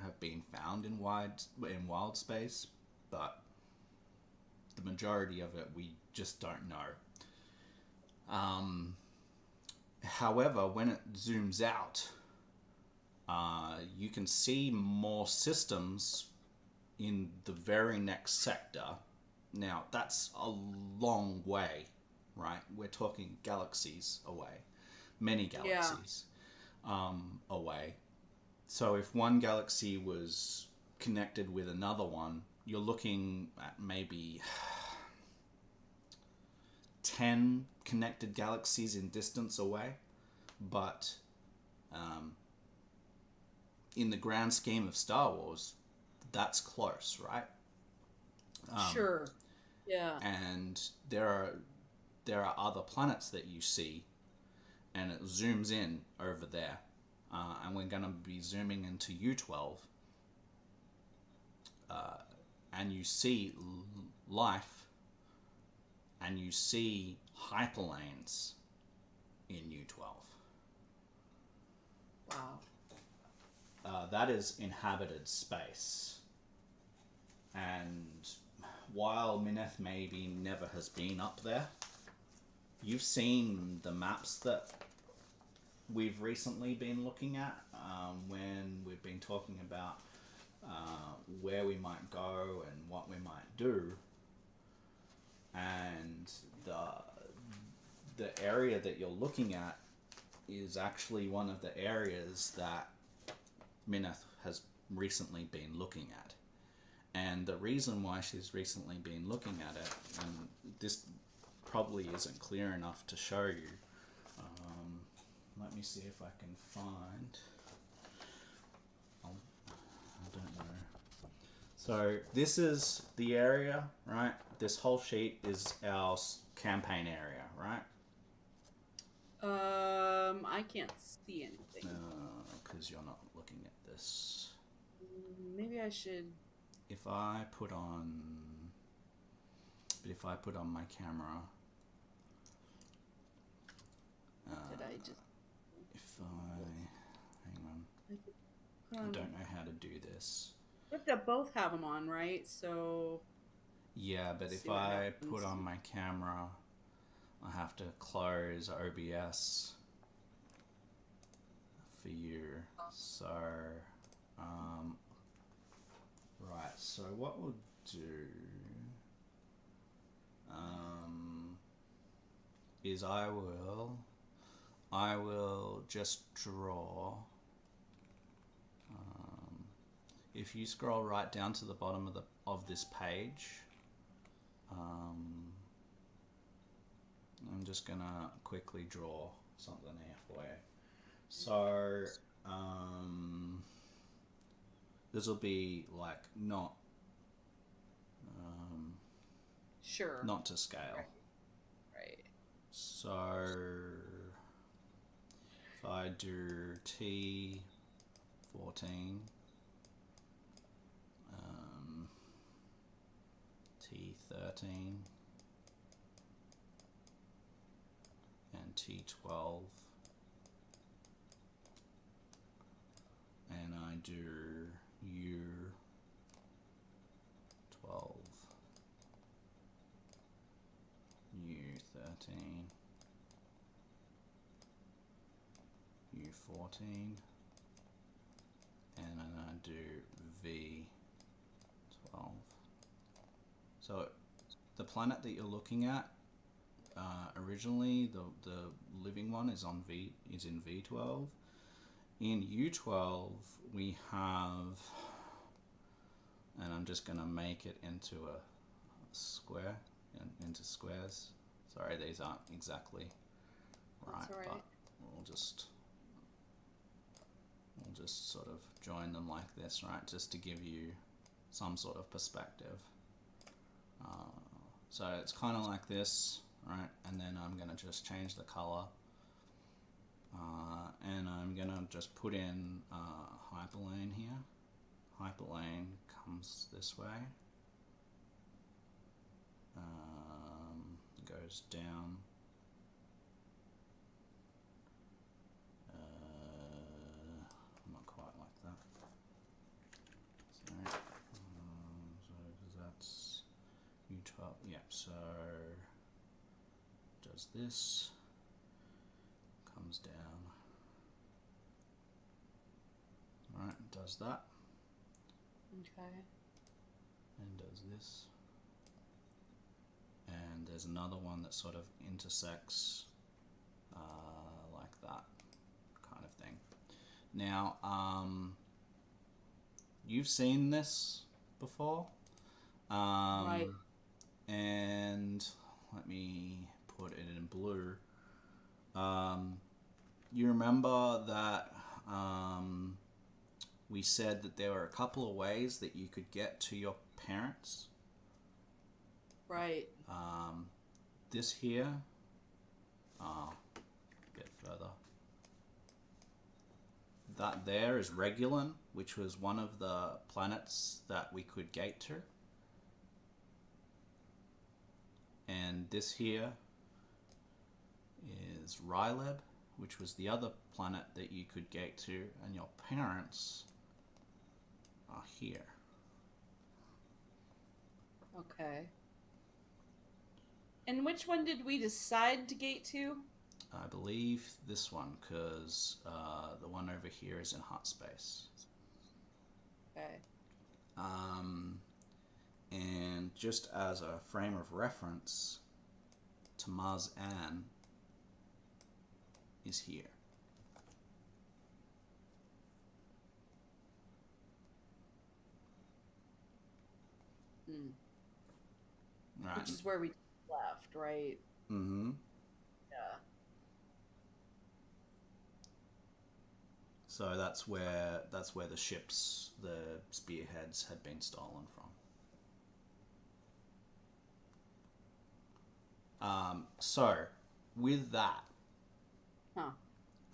have been found in wild space, but the majority of it we just don't know. However, when it zooms out, you can see more systems in the very next sector. Now, that's a long way, right? We're talking galaxies away, many Yeah. galaxies away. So, if one galaxy was connected with another one, you're looking at maybe 10 connected galaxies in distance away. But um, in the grand scheme of Star Wars, that's close, right? Sure. Yeah. And there are other planets that you see, and it zooms in over there, and we're going to be zooming into U12, and you see life, and you see hyperlanes in U12. Wow. That is inhabited space. And while Mineth maybe never has been up there, you've seen the maps that we've recently been looking at when we've been talking about where we might go and what we might do. And the area that you're looking at is actually one of the areas that Mineth has recently been looking at. And the reason why she's recently been looking at it, and this probably isn't clear enough to show you, let me see if I can find. I don't know. So this is the area, right? This whole sheet is our campaign area, right? I can't see anything. Because you're not looking at this. Maybe I should. If I put on my camera, Did I just? if I hang on, I don't know how to do this. We have to both have them on, right? So. Yeah, but if I put on my camera, I have to close OBS for you. So, right. So what we'll do is I will just draw. If you scroll right down to the bottom of this page, I'm just gonna quickly draw something here for you. So this will be like not Sure. not to scale. Right. So if I do T14, T13, and T12, and I do U12, U13, U14, and then I do V12. So the planet that you're looking at originally the living one is in V12. In U12 we have, and I'm just gonna make it into a square, into squares. Sorry, these aren't exactly right, That's all right. but we'll just sort of join them like this, right, just to give you some sort of perspective. So it's kind of like this, right, and then I'm going to just change the color, and I'm going to just put in hyperlane here. Hyperlane comes this way, goes down, not quite like that. So, because that's U12, yeah, so does this, comes down, right, does that, Okay. and does this, and there's another one that sort of intersects like that kind of thing. Now, you've seen this before, Right. and let me put it in blue. You remember that we said that there were a couple of ways that you could get to your parents? Right. This here, a bit further. That there is Regulon, which was one of the planets that we could gate to. And this here is Ryleb, which was the other planet that you could gate to, and your parents are here. Okay. And which one did we decide to gate to? I believe this one, because the one over here is in hot space. Okay. And just as a frame of reference, Tamaz Ann is here. Hmm. Right. Which is where we left, right? Mm-hmm. Yeah. So that's where the ships, the spearheads, had been stolen from. So with that, Huh.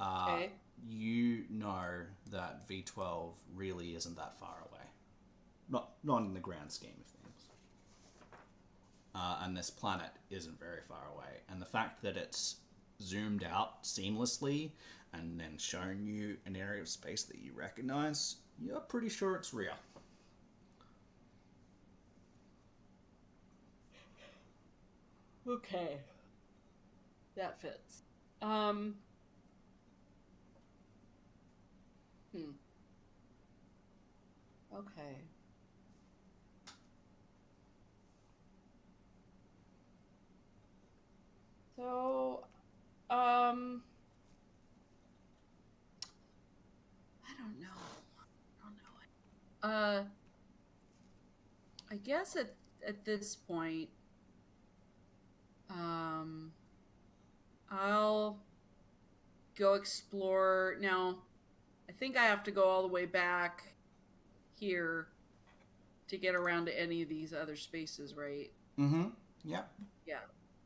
Okay. you know that V12 really isn't that far away. Not in the grand scheme of things. And this planet isn't very far away. And the fact that it's zoomed out seamlessly and then shown you an area of space that you recognize, you're pretty sure it's real. Okay. That fits. Okay. So, I don't know. I guess at this point, I'll go explore. Now, I think I have to go all the way back here to get around to any of these other spaces, right? Mm-hmm. Yeah. Yeah.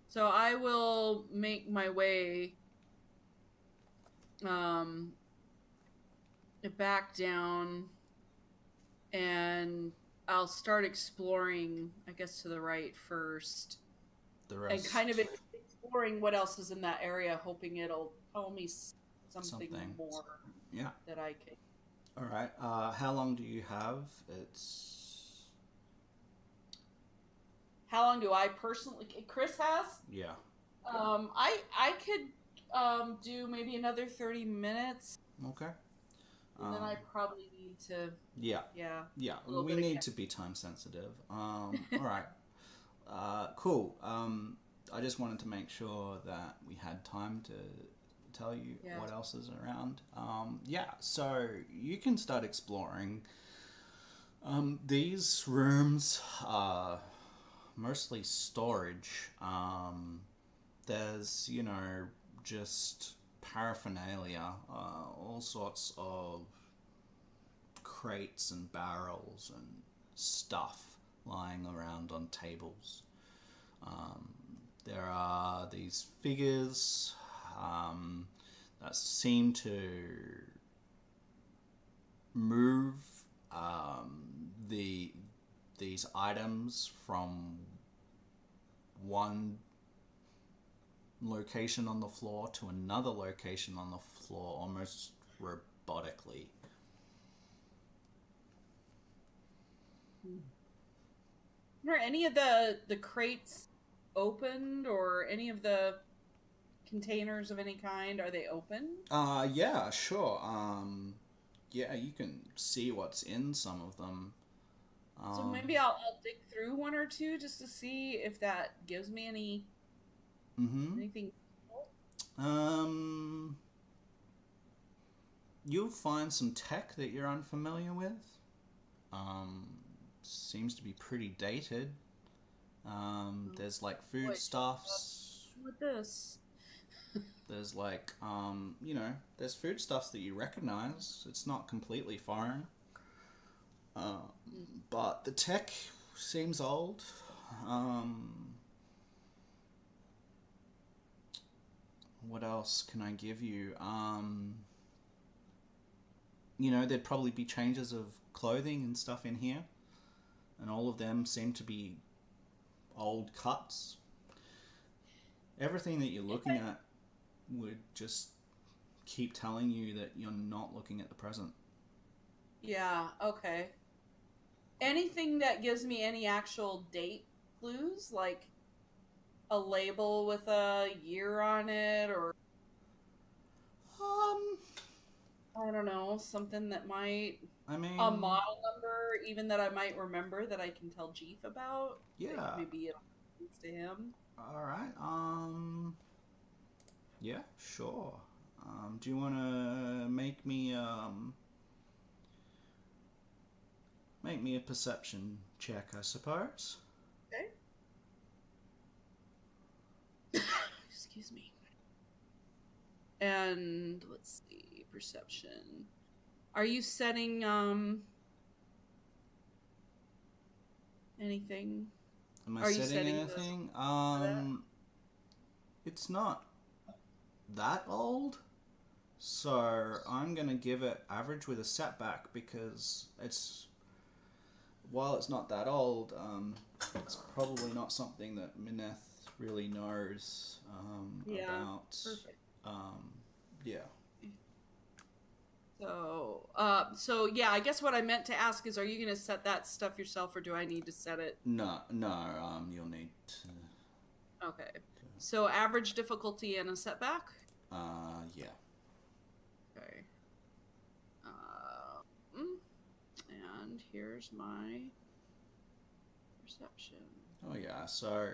So I will make my way back down, and I'll start exploring, I guess, to the right first. The rest. And kind of exploring what else is in that area, hoping it'll tell me something more Yeah. that I can. All right. How long do you have? How long do I personally? Chris has. Yeah. I could do maybe another 30 minutes. Okay. And then I probably need to. Yeah. Yeah. Yeah. We need to be time sensitive. All right. Cool. I just wanted to make sure that we had time to tell you Yeah. what else is around. Yeah, so you can start exploring. These rooms are mostly storage. There's, just paraphernalia, all sorts of crates and barrels and stuff lying around on tables. There are these figures that seem to move these items from one location on the floor to another location on the floor almost robotically. Are any of the crates opened, or any of the containers of any kind, are they open? Yeah, sure. Yeah, you can see what's in some of them. So Um, maybe I'll dig through one or two just to see if that gives me mm-hmm. anything. Um, you'll find some tech that you're unfamiliar with. Um, Seems to be pretty dated. There's like Wait, foodstuffs. with this. There's like, there's foodstuffs that you recognize. It's not completely foreign. But the tech seems old. What else can I give you? There'd probably be changes of clothing and stuff in here, and all of them seem to be old cuts. Everything that you're looking at would just keep telling you that you're not looking at the present. Yeah, okay. Anything that gives me any actual date clues, like a label with a year on it, or Um, I don't know, something that might I a mean, model number, even that I might remember that I can tell Jeef about. Like yeah. maybe it'll speak to him. All right. Yeah, sure. Do you want to make me a perception check, I suppose? Okay. Excuse me. And let's see, perception. Are you setting anything? Am I Are you setting setting anything? that? It's not that old, so I'm gonna give it average with a setback because while it's not that old, it's probably not something that Mineth really knows Yeah. about. Perfect. Yeah. So yeah, I guess what I meant to ask is, are you gonna set that stuff yourself, or do I need to set it? No. You'll need to. Okay. So average difficulty and a setback. Yeah. Okay. And here's my perception. Oh yeah. So,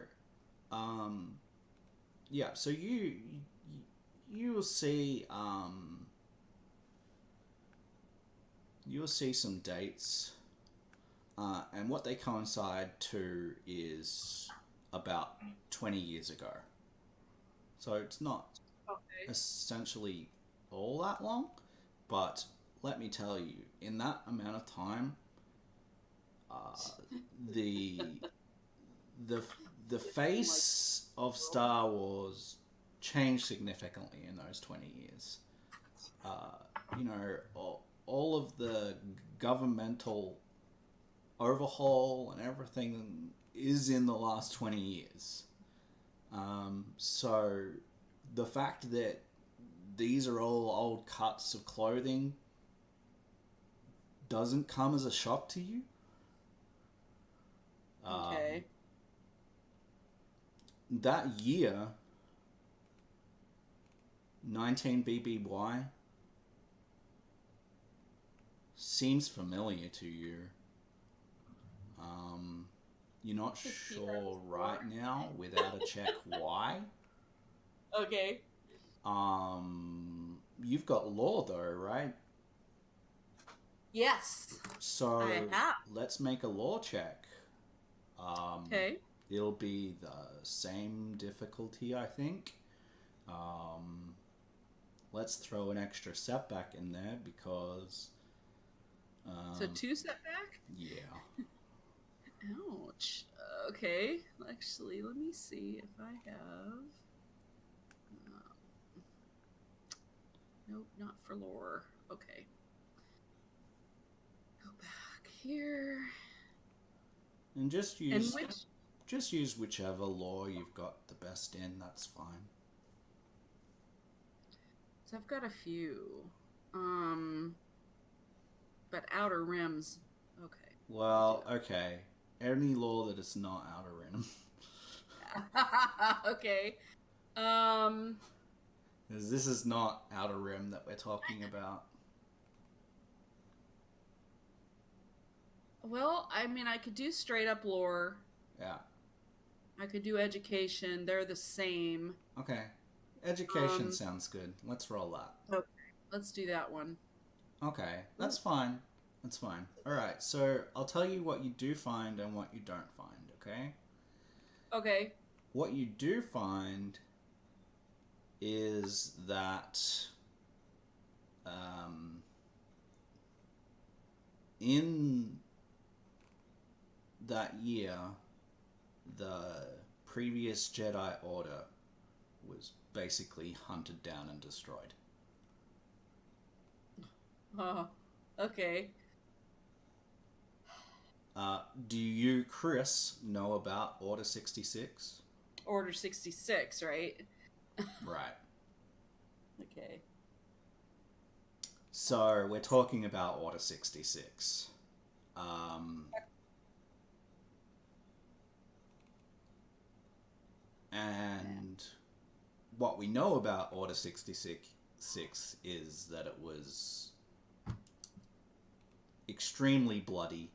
yeah. So you will see you'll see some dates, and what they coincide to is about 20 years ago. So it's not Okay. essentially all that long, but let me tell you, in that amount of time, the the the face of Star Wars changed significantly in those 20 years. All of the governmental overhaul and everything is in the last 20 years. So the fact that these are all old cuts of clothing doesn't come as a shock to you. Okay. That year, 19 BBY, seems familiar to you. You're not His sure PR right now without a check why. Okay. You've got law though, right? Yes, I So have. let's make a law check. Um, Okay. it'll be the same difficulty, I think. Um, let's throw an extra setback in there because, So um, 2 setback? yeah. Ouch. Okay. Actually, let me see if I have. Uh, nope, not for lore. Okay. Go back here. And And which? just use whichever law you've got the best in. That's fine. So I've got a few. Um, but Outer Rims. Okay. Well, okay. Any law that is not outer rim. Okay. Um. Because this is not outer rim that we're talking about. Well, I mean, I could do straight up lore. Yeah. I could do education. They're the same. Okay. Education Um. sounds good. Let's roll that. Okay. Let's do that one. Okay. Ooh. That's fine. That's fine. Alright, so I'll tell you what you do find and what you don't find, okay? Okay. What you do find is that in that year, the previous Jedi Order was basically hunted down and destroyed. Okay. Do you, Chris, know about Order 66? Order 66, right? Right. Okay. So we're talking about Order 66. And what we know about Order 66 is that it was extremely bloody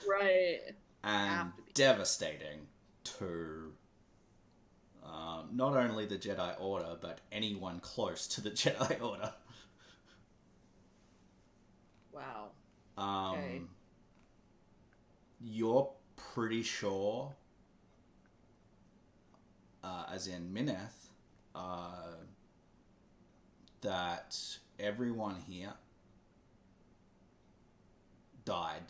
Right. and devastating to not only the Jedi Order, but anyone close to the Jedi Order. Wow. Okay. You're pretty sure, as in Mineth, that everyone here died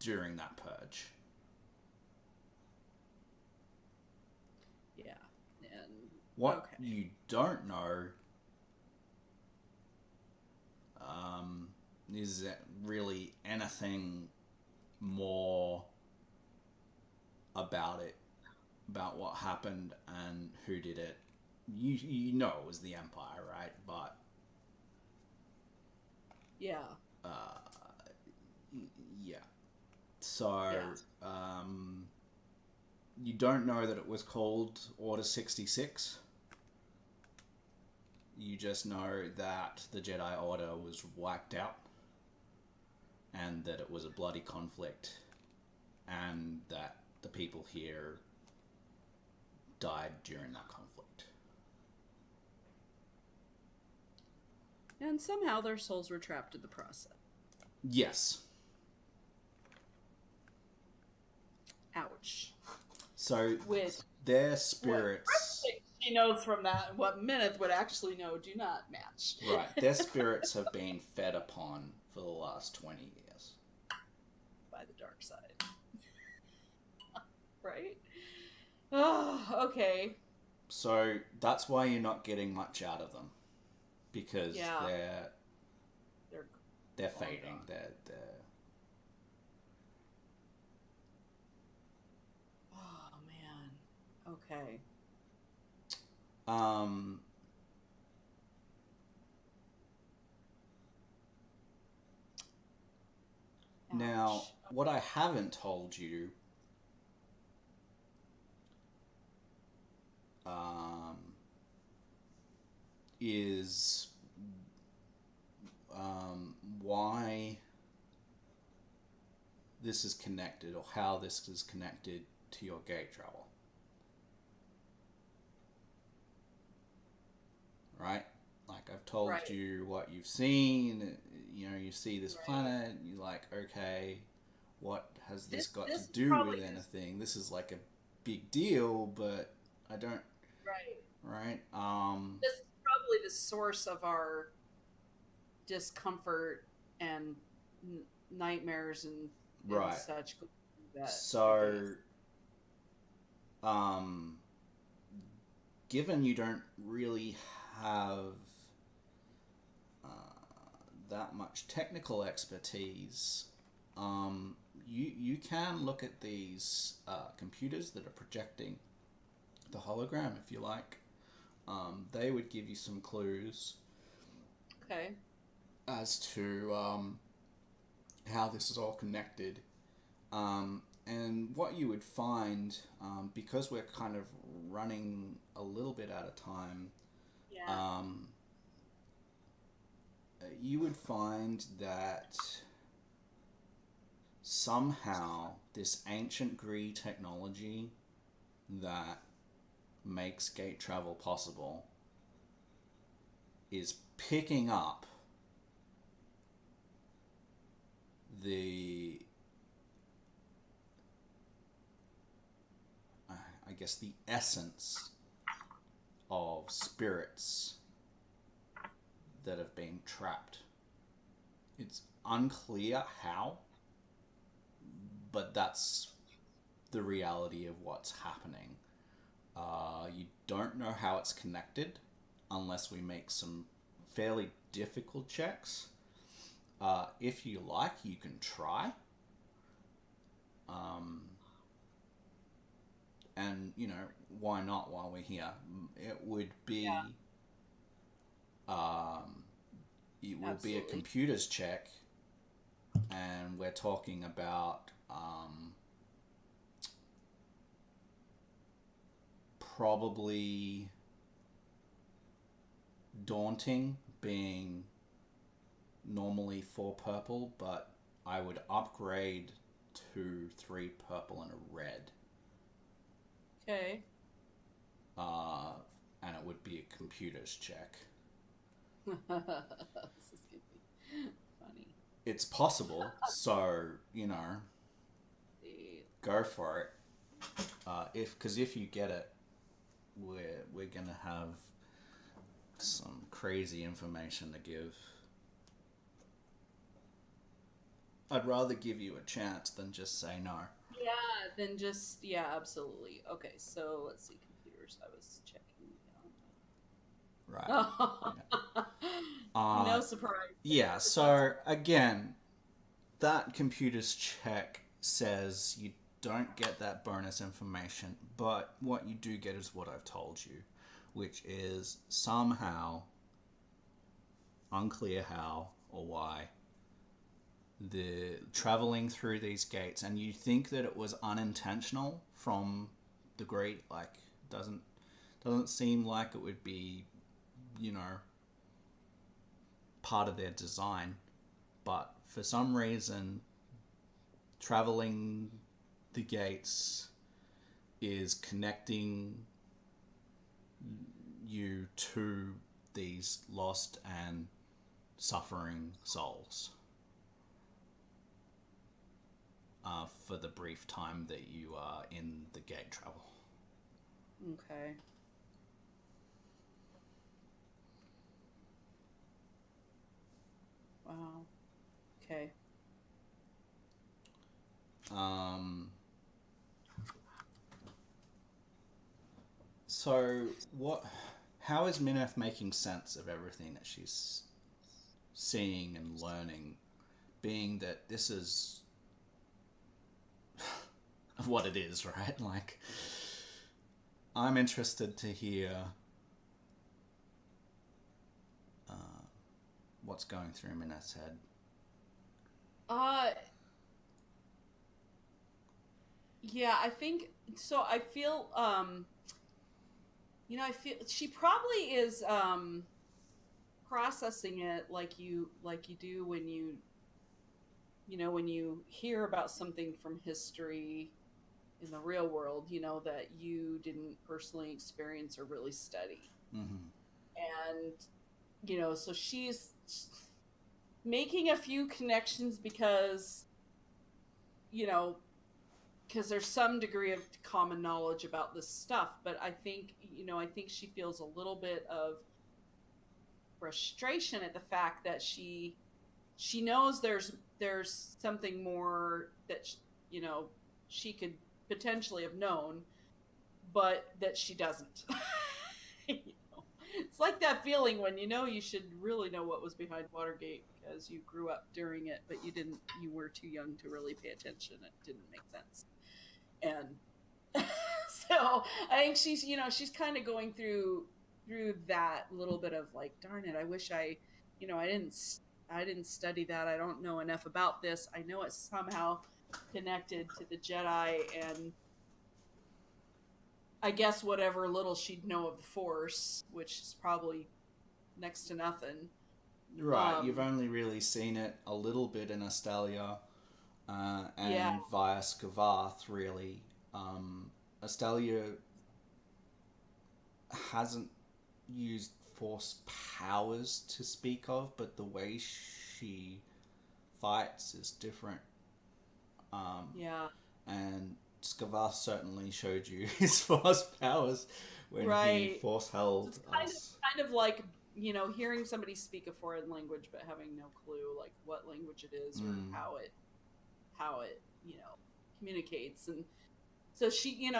during that purge. Yeah. And what you don't know is that really anything more about it, about what happened and who did it. You know it was the Empire, right? But yeah. Yeah. So you don't know that it was called Order 66. You just know that the Jedi Order was wiped out and that it was a bloody conflict and that the people here died during that conflict. And somehow their souls were trapped in the process. Yes. Ouch. So their spirits... What she knows from that and what Mineth would actually know do not match. Right. Their spirits have been fed upon for the last 20 years. By the dark side. Right? Oh, okay. So that's why you're not getting much out of them. Because they're fading. They're Oh man. Okay. Now, what I haven't told you is why this is connected, or how this is connected to your gate travel. Right? Like, I've told Right. you what you've seen. You know, you see this Right. planet. You're like, okay, what has this got to This is do probably with this. anything? This is like a big deal, but I don't. Right. Right? This is probably the source of our discomfort and nightmares and Right. such. That the gates. So, um, given you don't really have uh, that much technical expertise, you can look at these computers that are projecting the hologram, if you like. They would give you some clues Okay. as to how this is all connected. And what you would find, because we're kind of running a little bit out of time, Yeah. um, you would find that somehow this ancient Gree technology that makes gate travel possible is picking up the, I guess, the essence of spirits that have been trapped. It's unclear how, but that's the reality of what's happening. You don't know how it's connected unless we make some fairly difficult checks. If you like, you can try. Um, and, you know, why not while we're here? It would Yeah. be. Um, it will be a Absolutely. computer's check, and we're talking about probably daunting, being normally 4 purple, but I would upgrade to 3 purple and a red. Okay. Uh, and it would be a computer's check. This is gonna be funny. It's possible, so, you know, The- go for it. If you get it, we're gonna have some crazy information to give. I'd rather give you a chance than just say no. Yeah, then just yeah, absolutely. Okay, so let's see computers. I was checking Right. down. Yeah. No surprise Yeah. there, but that's So again, that computer's check says you don't get that bonus information, but what you do get is what I've told you, which is somehow, unclear how or why, the traveling through these gates, and you think that it was unintentional from the great, like, doesn't seem like it would be, you know, part of their design, but for some reason traveling the gates is connecting you to these lost and suffering souls for the brief time that you are in the gate travel. okay. Wow. Okay. Um, so what? How is Mineth making sense of everything that she's seeing and learning, being that this is what it is, right? Like, I'm interested to hear uh, what's going through Mineth's head. Uh yeah, I think so I feel I feel she probably is processing it like you do when you when you hear about something from history in the real world, that you didn't personally experience or really study. Mm-hmm. And, so she's making a few connections you know, because there's some degree of common knowledge about this stuff, but I think she feels a little bit of frustration at the fact that she knows there's something more that she could potentially have known, but that she doesn't. It's like that feeling when you should really know what was behind Watergate because you grew up during it, but you didn't. You were too young to really pay attention. It didn't make sense, and so I think she's kind of going through that little bit of like, darn it, I wish I didn't study that. I don't know enough about this. I know it's somehow connected to the Jedi, and I guess whatever little she'd know of the Force, which is probably next to nothing. Right, you've Um, only really seen it a little bit in Astalia yeah, and via Skavath, really. Astalia hasn't used force powers to speak of, but the way she fights is different. Um, yeah, and Skavath certainly showed you his force powers when he right. force So held it's us. kind of like hearing somebody speak a foreign language but having no clue like what language it is or Mm, how it communicates. And so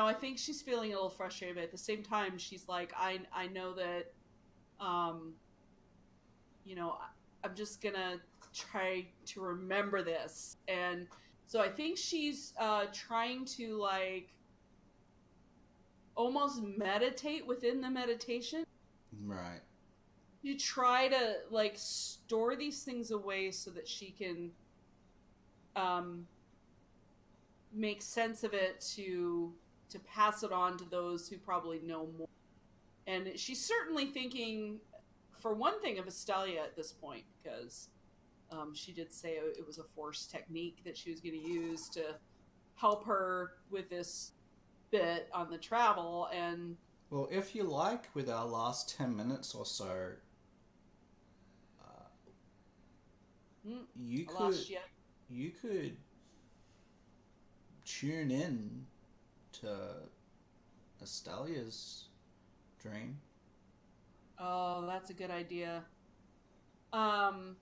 I think she's feeling a little frustrated, but at the same time she's like, I know that um I'm just gonna try to remember this. And so I think she's trying to like almost meditate within the meditation right. to try to like store these things away so that she can um make sense of it to pass it on to those who probably know more. And she's certainly thinking, for one thing, of Estelia at this point, because she did say it was a force technique that she was going to use to help her with this bit on the travel. And Well, if you like, with our last 10 minutes or so, uh, mm, you I could lost you. you could tune in to Estalia's dream. Oh, that's a good idea. Um,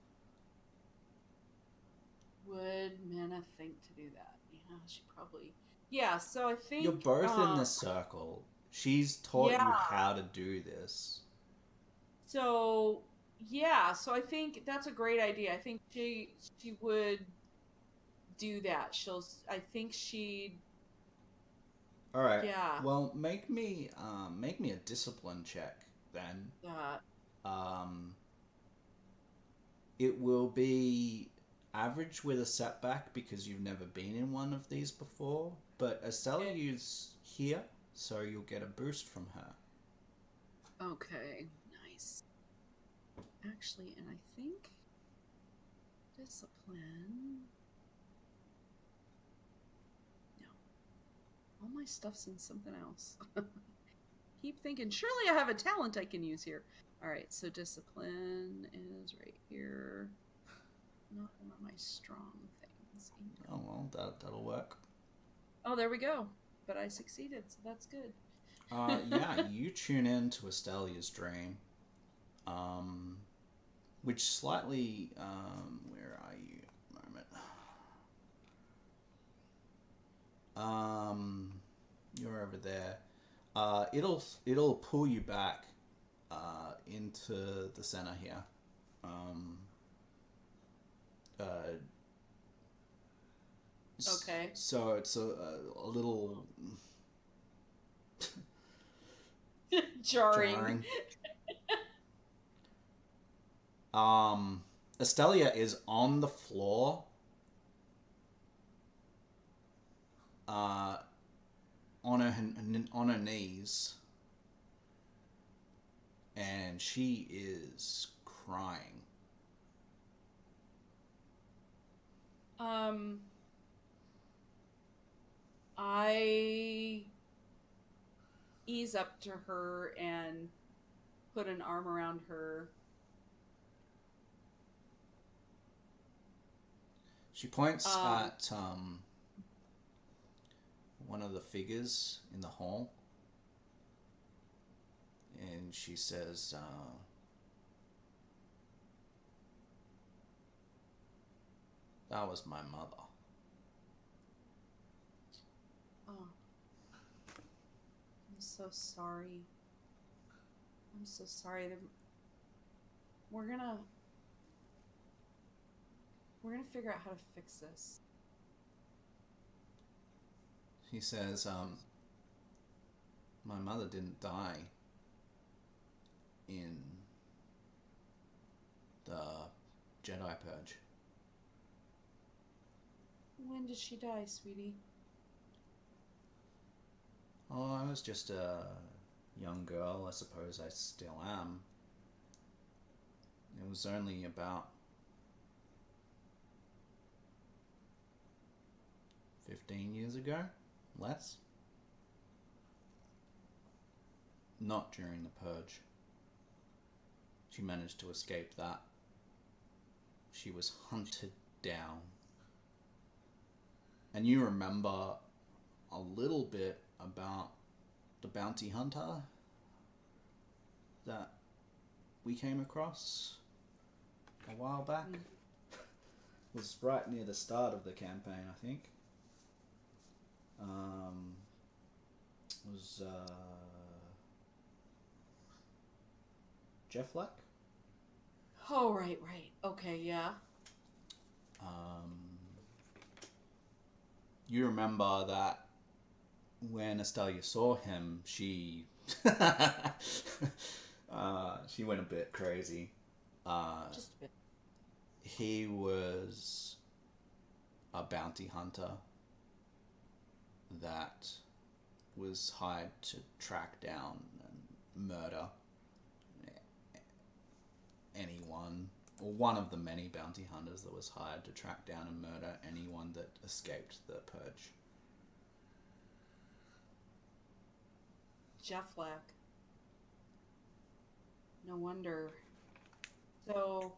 would Minna think to do that? Yeah, she probably. Yeah, so I You're think, both in this circle. She's taught yeah, you how to do this. so yeah, so I think that's a great idea. I think she would do that. I think she'd, All right. yeah, Well, make me a discipline check then. uh, Um, it will be average with a setback because you've never been in one of these before. But it, Estelia's here, so you'll get a boost from her. okay, nice. Actually, and I think discipline. No, all my stuff's in something else. Keep thinking, surely I have a talent I can use here. All right, so discipline is right here. Not one of my strong things. Oh well, that'll work. Oh, there we go. But I succeeded, so that's good. Yeah, you tune in to Estelia's dream, um, which slightly, where are you at the moment? You're over there. It'll pull you back, into the center here. Um, uh, Okay. so it's a little Jarring. jarring. Estelia is on the floor, uh, on her knees, and she is crying. I ease up to her and put an arm around her. She points Um, at one of the figures in the hall, and she says, "That was my mother." oh, I'm so sorry. I'm so sorry. We're gonna we're gonna figure out how to fix this. She says, "My mother didn't die in the Jedi Purge." When did she die, sweetie? Oh, I was just a young girl. I suppose I still am. It was only about 15 years ago, less. Not during the Purge. She managed to escape that. She was hunted down. And you remember a little bit about the bounty hunter that we came across a while back? Mm. It was right near the start of the campaign, I think. It was Jeff Leck. Oh, right. Okay, yeah. You remember that when Estelia saw him, she she went a bit crazy. Just a bit. He was a bounty hunter that was hired to track down and murder anyone, or one of the many bounty hunters that was hired to track down and murder anyone that escaped the Purge. Jeff Lack. No wonder. So,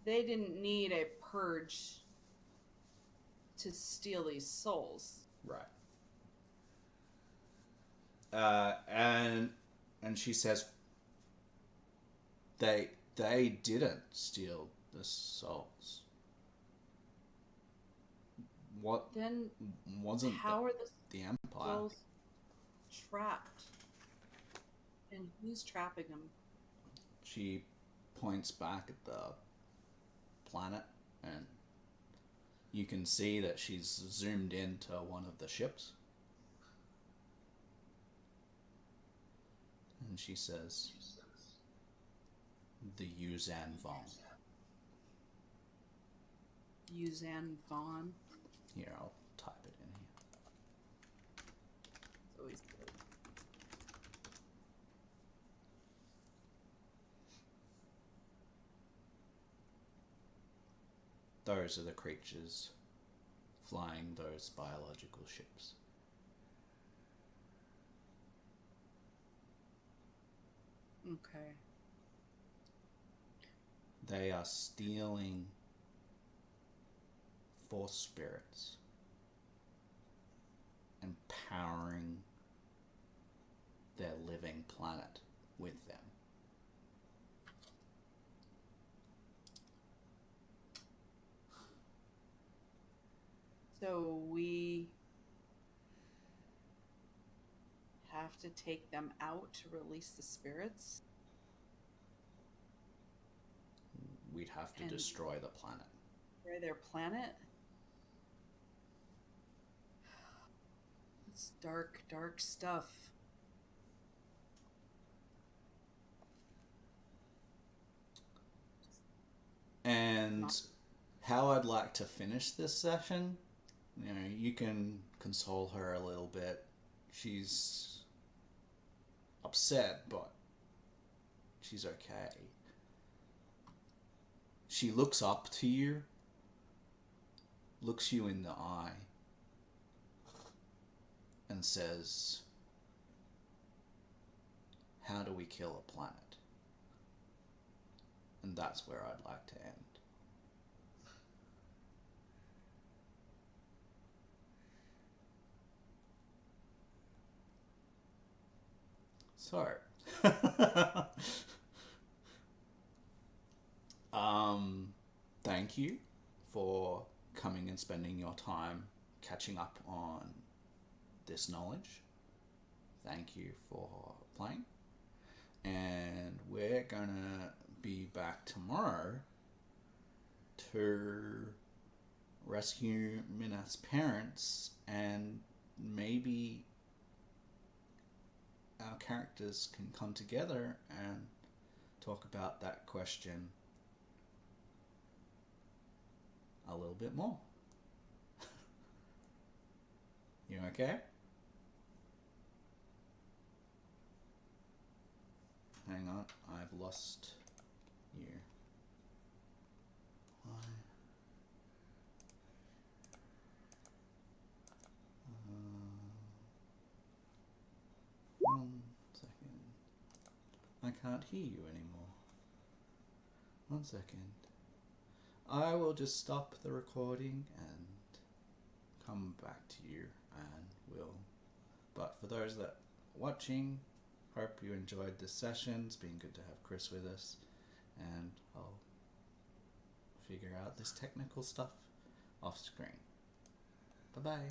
they didn't need a purge to steal these souls. Right. And she says they didn't steal the souls. What Then wasn't how are the Empire? souls trapped? And who's trapping them? She points back at the planet, and you can see that she's zoomed into one of the ships. And she says, "The Yuzan Vong." Yuzan Vaughn. Here, I'll type it in here. It's always good. Those are the creatures flying those biological ships. Okay. They are stealing Force spirits and powering their living planet with them. So we have to take them out to release the spirits? We'd have to And- destroy the planet. Destroy their planet? It's dark, dark stuff. And how I'd like to finish this session, you know, you can console her a little bit. She's upset, but she's okay. She looks up to you looks you in the eye and says, how do we kill a planet? And that's where I'd like to end. So, thank you for coming and spending your time catching up on this knowledge. Thank you for playing. And we're gonna be back tomorrow to rescue Mineth's parents, and maybe our characters can come together and talk about that question a little bit more. You okay? Hang on, I've lost you. Why? 1 second. I can't hear you anymore. 1 second. I will just stop the recording and come back to you, and we'll. But for those that are watching, hope you enjoyed this session. It's been good to have Chris with us, and I'll figure out this technical stuff off screen. Bye bye.